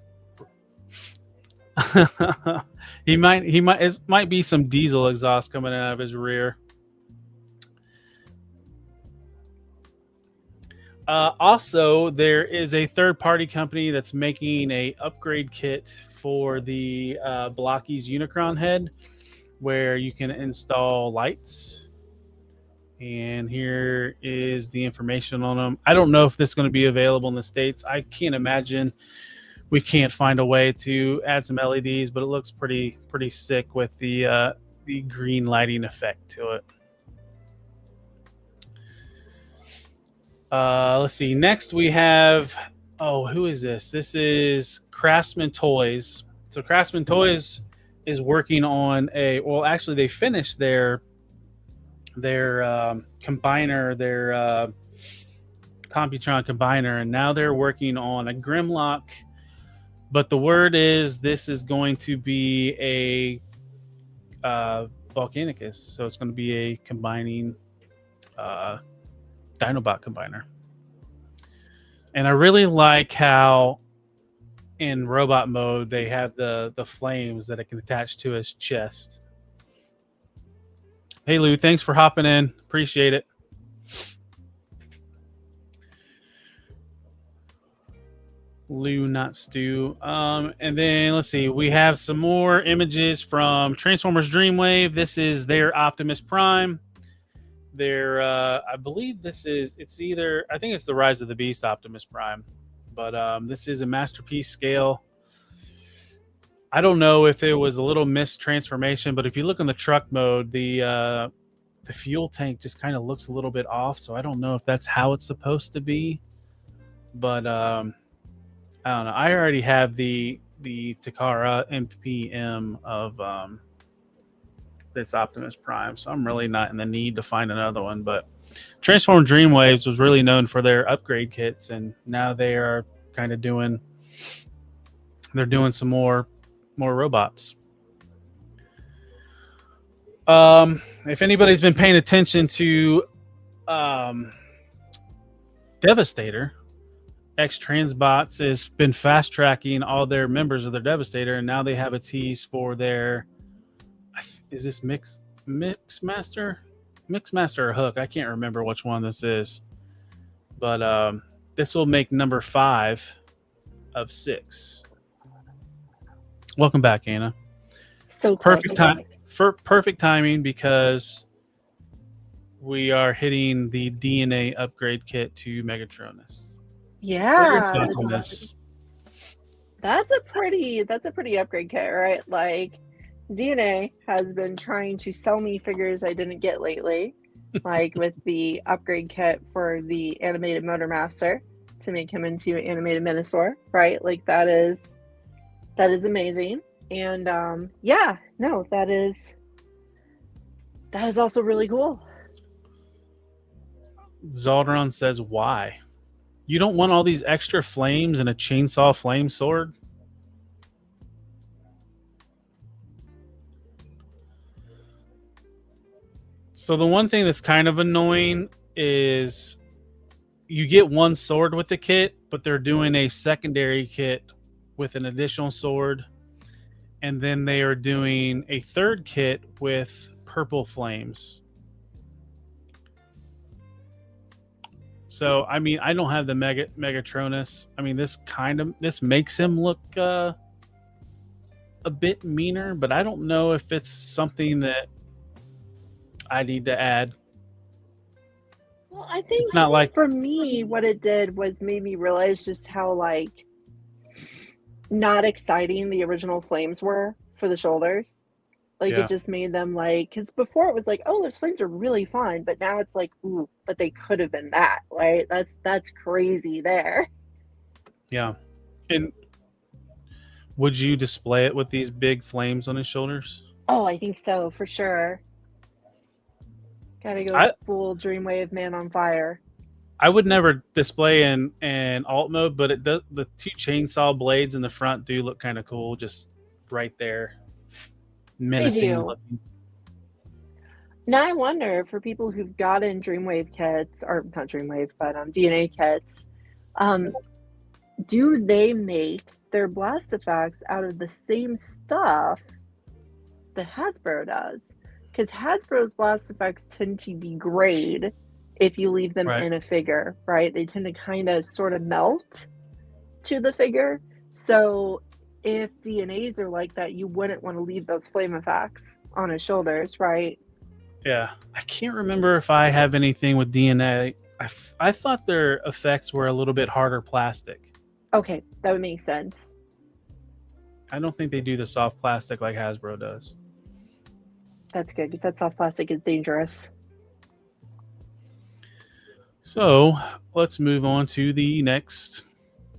It might be some diesel exhaust coming out of his rear. Also, there is a third-party company that's making a upgrade kit for the Blocky's Unicron head, where you can install lights. And here is the information on them. I don't know if this is going to be available in the States. I can't imagine we can't find a way to add some LEDs, but it looks pretty sick with the green lighting effect to it. Let's see. Next we have, who is this? This is Craftsman Toys. So Craftsman Toys is working on actually they finished their combiner, their Computron combiner, and now they're working on a Grimlock. But the word is this is going to be a Volcanicus, so it's going to be a combining Dinobot combiner. And I really like how in robot mode they have the flames that it can attach to his chest. Hey Lou, thanks for hopping in. Appreciate it. Lou, not Stu. And then let's see, we have some more images from Transformers Dreamwave. This is their Optimus Prime. I believe I think it's the Rise of the Beast Optimus Prime, but this is a masterpiece scale. I don't know if it was a little mistransformation, but if you look in the truck mode, the fuel tank just kind of looks a little bit off, so I don't know if that's how it's supposed to be. But I don't know. I already have the Takara MPM of this Optimus Prime, so I'm really not in the need to find another one. But Transform Dreamwaves was really known for their upgrade kits, and now they are kind of doing some more robots. If anybody's been paying attention to Devastator, X-Transbots has been fast tracking all their members of their Devastator, and now they have a tease for their is this Mixmaster or Hook? I can't remember which one this is, but this will make number 5 of 6. Welcome back, Anna. So perfect timing because we are hitting the DNA upgrade kit to Megatronus. Yeah, that's a pretty upgrade kit, right? Like, DNA has been trying to sell me figures I didn't get lately, like with the upgrade kit for the animated Motormaster to make him into animated Minosaur, right? Like that is amazing. And that is also really cool. Zaldron says, why? You don't want all these extra flames and a chainsaw flame sword? So the one thing that's kind of annoying is you get one sword with the kit, but they're doing a secondary kit with an additional sword. And then they are doing a third kit with purple flames. So I mean, I don't have the Megatronus. I mean, this makes him look a bit meaner, but I don't know if it's something that I need to add. Well, I think it's not like for me, what it did was made me realize just how like not exciting the original flames were for the shoulders. Like Yeah. it just made them like, because before it was like, oh, those flames are really fun, but now it's like, ooh, but they could have been that, right? That's crazy there. Yeah. And would you display it with these big flames on his shoulders? Oh, I think so, for sure. Gotta go full Dreamwave Man on Fire. I would never display in alt mode, but it does, the two chainsaw blades in the front do look kind of cool, just right there. Menacing looking. Now I wonder, for people who've gotten Dreamwave kits, or not Dreamwave, but DNA kits, do they make their blast effects out of the same stuff that Hasbro does? Because Hasbro's blast effects tend to degrade if you leave them in a figure, right? They tend to kind of sort of melt to the figure. So if DNAs are like that, you wouldn't want to leave those flame effects on his shoulders, right? Yeah. I can't remember if I have anything with DNA. I thought their effects were a little bit harder plastic. Okay, that would make sense. I don't think they do the soft plastic like Hasbro does. That's good, because that soft plastic is dangerous. So let's move on to the next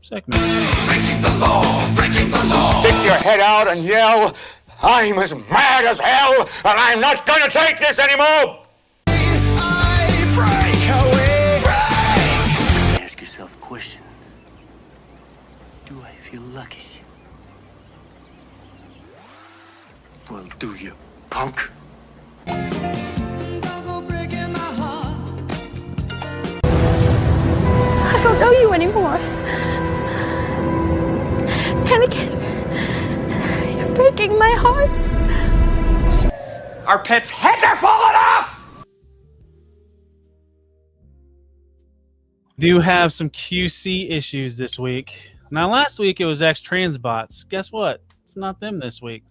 segment. Breaking the law! Breaking the law! Stick your head out and yell, I'm as mad as hell, and I'm not gonna take this anymore! I break away! Break! Ask yourself a question. Do I feel lucky? Well, do you, punk? I don't know you anymore. Anakin, you're breaking my heart. Our pets' heads are falling off! Do have some QC issues this week. Now, last week it was X-Transbots. Guess what? It's not them this week.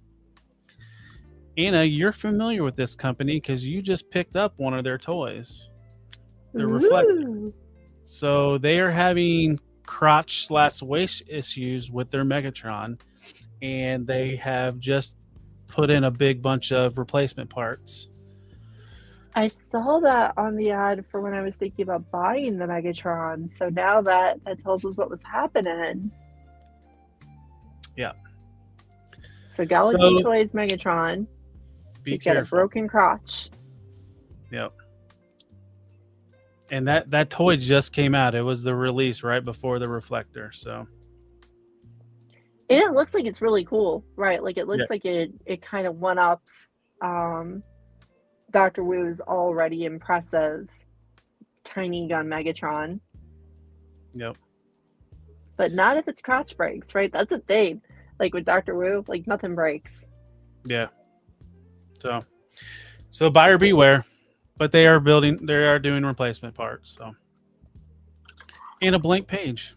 Anna, you're familiar with this company because you just picked up one of their toys. The Reflector. So they are having crotch/waist issues with their Megatron, and they have just put in a big bunch of replacement parts. I saw that on the ad for when I was thinking about buying the Megatron. So now that tells us what was happening. Yeah. So Galaxy Toys Megatron. He's got a broken crotch. Yep. And that toy just came out. It was the release right before the Reflector. So. And it looks like it's really cool, right? Like it looks like it kind of one-ups Dr. Wu's already impressive tiny gun Megatron. Yep. But not if its crotch breaks, right? That's a thing. Like with Dr. Wu, like nothing breaks. Yeah. So buyer beware. But they are doing replacement parts. So, and a blank page.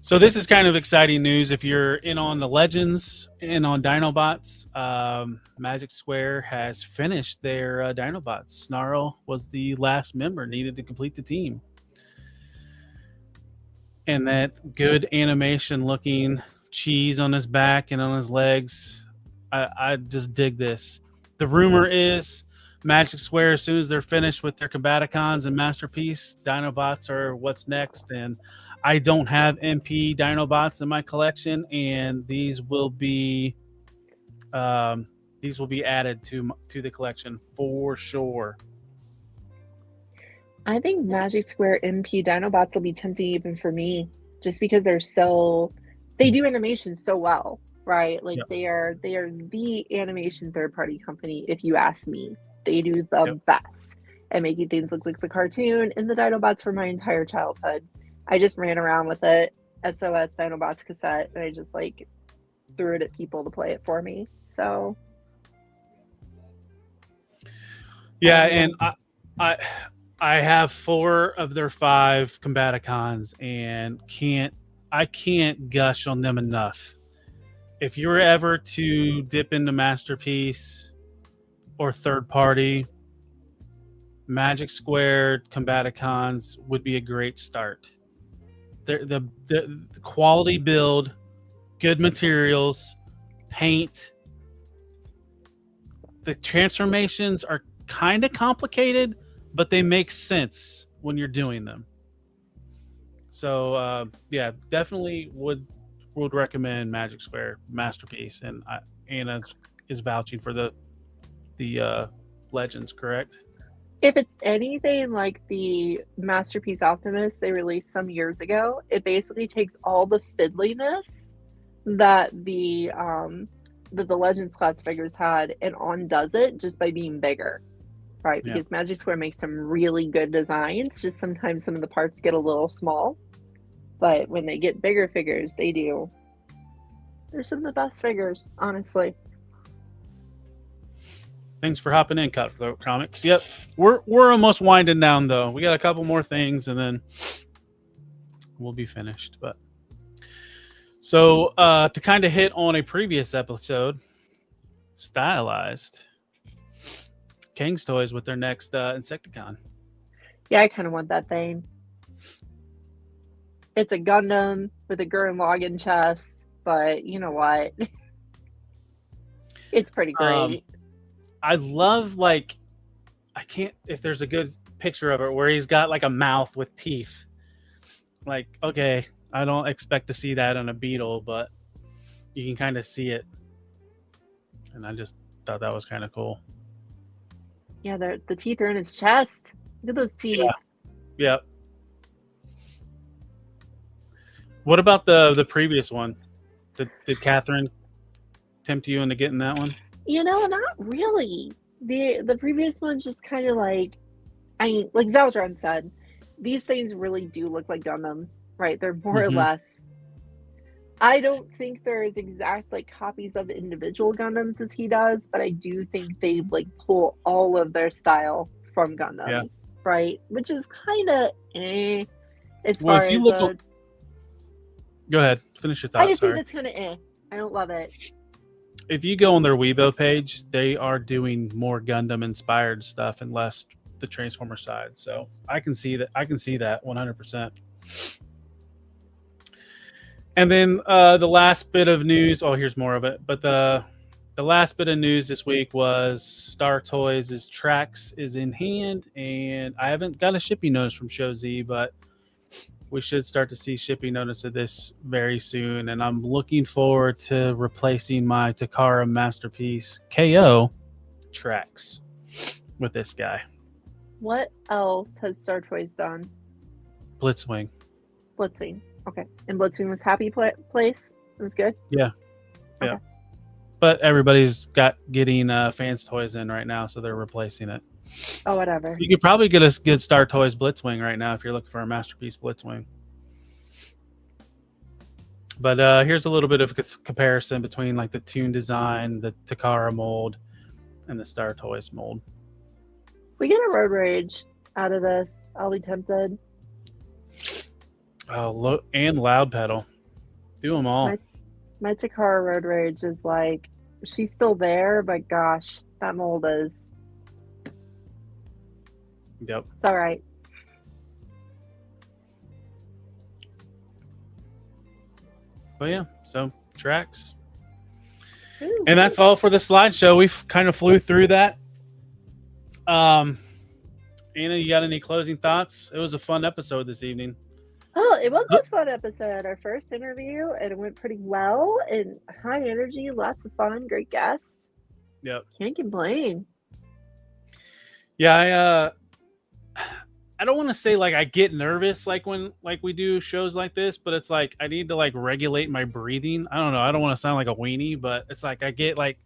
So this is kind of exciting news if you're in on the Legends and on Dinobots. Magic Square has finished their Dinobots. Snarl was the last member needed to complete the team. And that good animation looking cheese on his back and on his legs. I just dig this. The rumor is Magic Square, as soon as they're finished with their Combaticons and Masterpiece, Dinobots are what's next. And I don't have MP Dinobots in my collection, and these will be added to the collection for sure. I think Magic Square MP Dinobots will be tempting even for me, just because they do animation so well, right? Like they are the animation third-party company, if you ask me. They do the best at making things look like the cartoon and the Dinobots for my entire childhood. I just ran around with it, SOS Dinobots cassette, and I just like threw it at people to play it for me. So yeah, and I have 4 of their 5 Combaticons, and I can't gush on them enough. If you were ever to dip into Masterpiece or third party, Magic Squared Combaticons would be a great start. The quality build, good materials, paint. The transformations are kind of complicated, but they make sense when you're doing them. So yeah, definitely would recommend Magic Square Masterpiece, and Anna is vouching for the Legends, correct? If it's anything like the Masterpiece Optimus they released some years ago, it basically takes all the fiddliness that the Legends class figures had and undoes it just by being bigger. Right, because Magic Square makes some really good designs. Just sometimes some of the parts get a little small, but when they get bigger figures, they do. They're some of the best figures, honestly. Thanks for hopping in, Cutthroat Comics. Yep, we're almost winding down though. We got a couple more things, and then we'll be finished. But so to kind of hit on a previous episode, stylized. King's Toys with their next Insecticon. Yeah, I kind of want that thing. It's a Gundam with a Gurren Lagann chest, but you know what? It's pretty great. I love, like, I can't, if there's a good picture of it where he's got like a mouth with teeth. Like, okay, I don't expect to see that on a beetle, but you can kind of see it. And I just thought that was kind of cool. Yeah, the teeth are in his chest. Look at those teeth. Yeah. What about the previous one? Did Catherine tempt you into getting that one? You know, not really. The previous one's just kind of like, I mean, like Zeldron said, these things really do look like Gundams, right? They're more or less. I don't think they're as exact like copies of individual Gundams as he does, but I do think they like pull all of their style from Gundams, right? Which is kind of as far as. Go ahead, finish your thoughts. I just think that's kind of I don't love it. If you go on their Weibo page, they are doing more Gundam inspired stuff and less the Transformer side. So I can see that. 100%. And then the last bit of news. Oh, here's more of it. But the last bit of news this week was Star Toys' Trax is in hand, and I haven't got a shipping notice from Show Z, but we should start to see shipping notice of this very soon. And I'm looking forward to replacing my Takara Masterpiece KO Trax with this guy. What else has Star Toys done? Blitzwing. Okay. And Blitzwing was happy place? It was good? Yeah. Okay. But everybody's getting Fans Toys in right now, so they're replacing it. Oh, whatever. You could probably get a good Star Toys Blitzwing right now if you're looking for a Masterpiece Blitzwing. But here's a little bit of a comparison between like the Toon design, the Takara mold, and the Star Toys mold. If we get a Road Rage out of this, I'll be tempted. Oh, look, and Loud Pedal. Do them all. My Takara Road Rage is like, she's still there, but gosh, that mold is. Yep. It's all right. But yeah, so Trax. And that's all for the slideshow. We've kind of flew through that. Anna, you got any closing thoughts? It was a fun episode this evening. Oh, it was a fun episode. Our first interview, and it went pretty well. And high energy, lots of fun, great guests. Yep. Can't complain. Yeah, I don't want to say like I get nervous like when we do shows like this, but it's like I need to like regulate my breathing. I don't know. I don't want to sound like a weenie, but it's like I get like,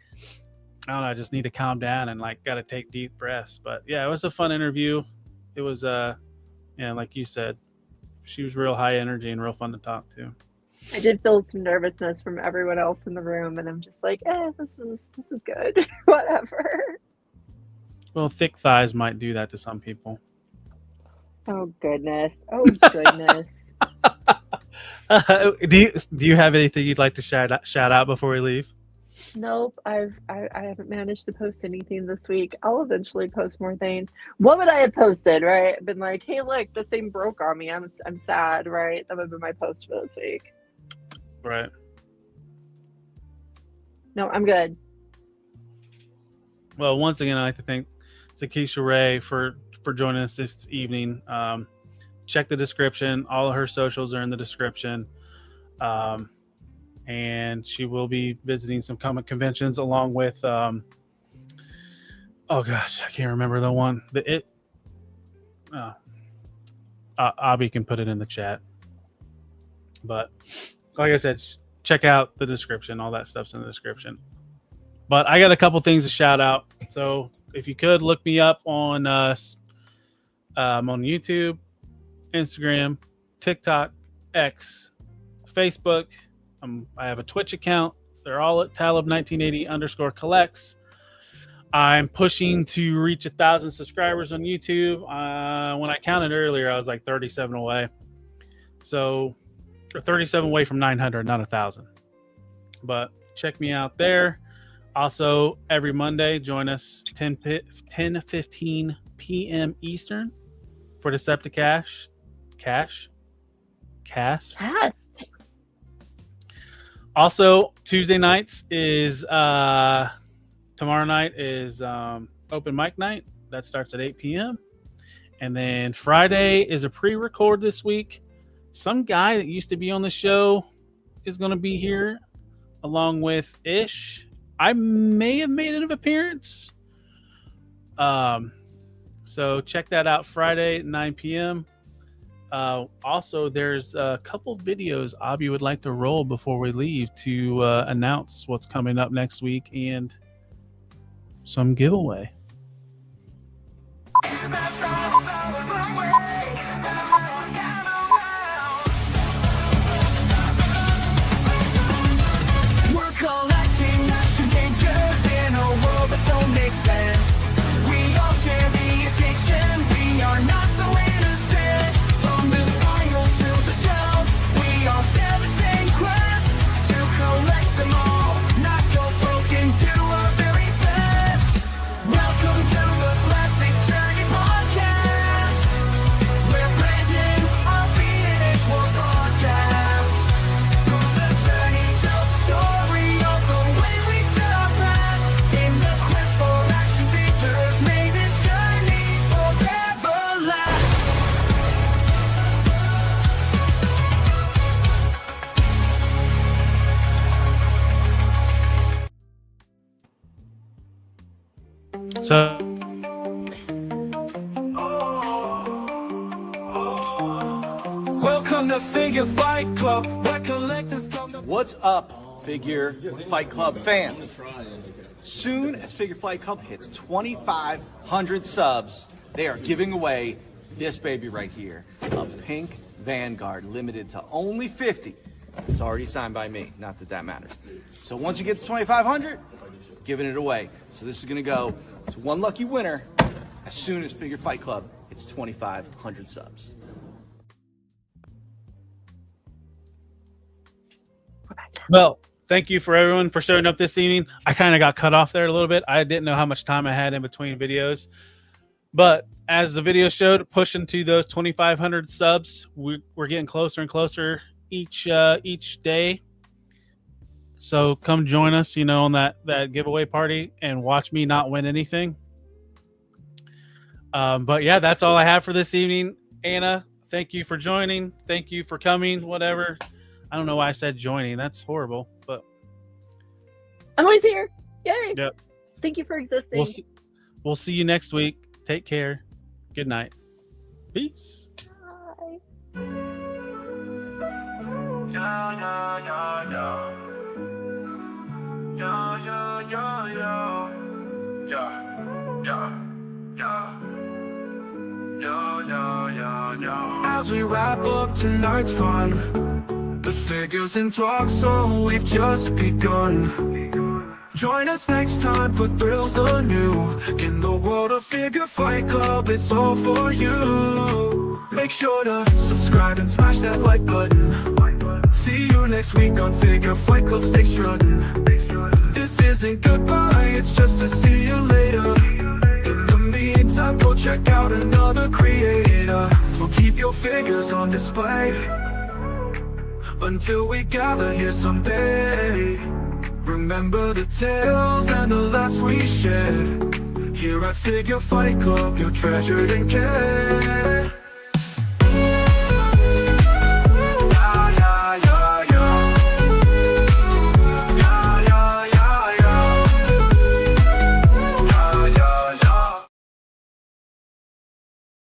I don't know. I just need to calm down and like got to take deep breaths. But yeah, it was a fun interview. It was like you said, she was real high energy and real fun to talk to. I did feel some nervousness from everyone else in the room, and I'm just like, this is good. Whatever. Well, thick thighs might do that to some people. Oh goodness. Oh goodness. Do you have anything you'd like to shout out before we leave? Nope. I haven't managed to post anything this week. I'll eventually post more things. What would I have posted, right? I've been like, hey, look, this thing broke on me. I'm sad, right? That would have been my post for this week. Right. No, I'm good. Well, once again, I'd like to thank Sukesha Ray for joining us this evening. Check the description. All of her socials are in the description. And she will be visiting some comic conventions along with oh gosh, I can't remember the one. Abby can put it in the chat. But like I said, check out the description. All that stuff's in the description. But I got a couple things to shout out. So if you could look me up on YouTube, Instagram, TikTok, X, Facebook. I have a Twitch account. They're all at Talib1980_collects. I'm pushing to reach 1,000 subscribers on YouTube. When I counted earlier, I was like 37 away. So, or 37 away from 900, not 1,000. But check me out there. Also, every Monday, join us 10:15 p.m. Eastern for Decepticast. Cast. Also, Tuesday nights is tomorrow night is open mic night. That starts at 8 p.m. And then Friday is a pre-record this week. Some guy that used to be on the show is going to be here along with Ish. I may have made an appearance. So check that out Friday at 9 p.m. Also, there's a couple videos Abby would like to roll before we leave to announce what's coming up next week and some giveaway. We're collecting action figures in a world that don't make sense. We all share the addiction. We are not so innocent. From the finals to the shelves, we all share the same quest to collect them all, not go broke and do our very best. Welcome to the Classic Journey Podcast, where Brandon, Albie, and Ish will broadcast. Through the journey, tell the story of the way we set our path in the quest for action figures. May this journey forever last. So, Welcome to Figure Fight Club, where collectors come to... What's up, Figure Fight Club fans? Soon as Figure Fight Club hits 2,500 subs, they are giving away this baby right here, a pink Vanguard, limited to only 50. It's already signed by me, not that that matters. So once you get to 2,500, giving it away. So this is gonna go to one lucky winner as soon as Figure Fight Club hits 2,500 subs. well, thank you for everyone for showing up this evening. I kind of got cut off there a little bit. I didn't know how much time I had in between videos. But as the video showed, pushing to those 2,500 subs, we're getting closer and closer each day. So come join us, on that giveaway party and watch me not win anything. But yeah, that's all I have for this evening. Anna, thank you for joining. Thank you for coming. Whatever. I don't know why I said joining. That's horrible. But I'm always here. Yay. Yep. Thank you for existing. We'll see you next week. Take care. Good night. Peace. Bye. As we wrap up tonight's fun, the figures in talk, so we've just begun. Join us next time for thrills anew. In the world of Figure Fight Club, it's all for you. Make sure to subscribe and smash that like button. See you next week on Figure Fight Club, stay strutting. This isn't goodbye, it's just to see you later. In the meantime, go check out another creator. So keep your figures on display until we gather here someday. Remember the tales and the laughs we shared. Here at Figure Fight Club, you're treasured and cared.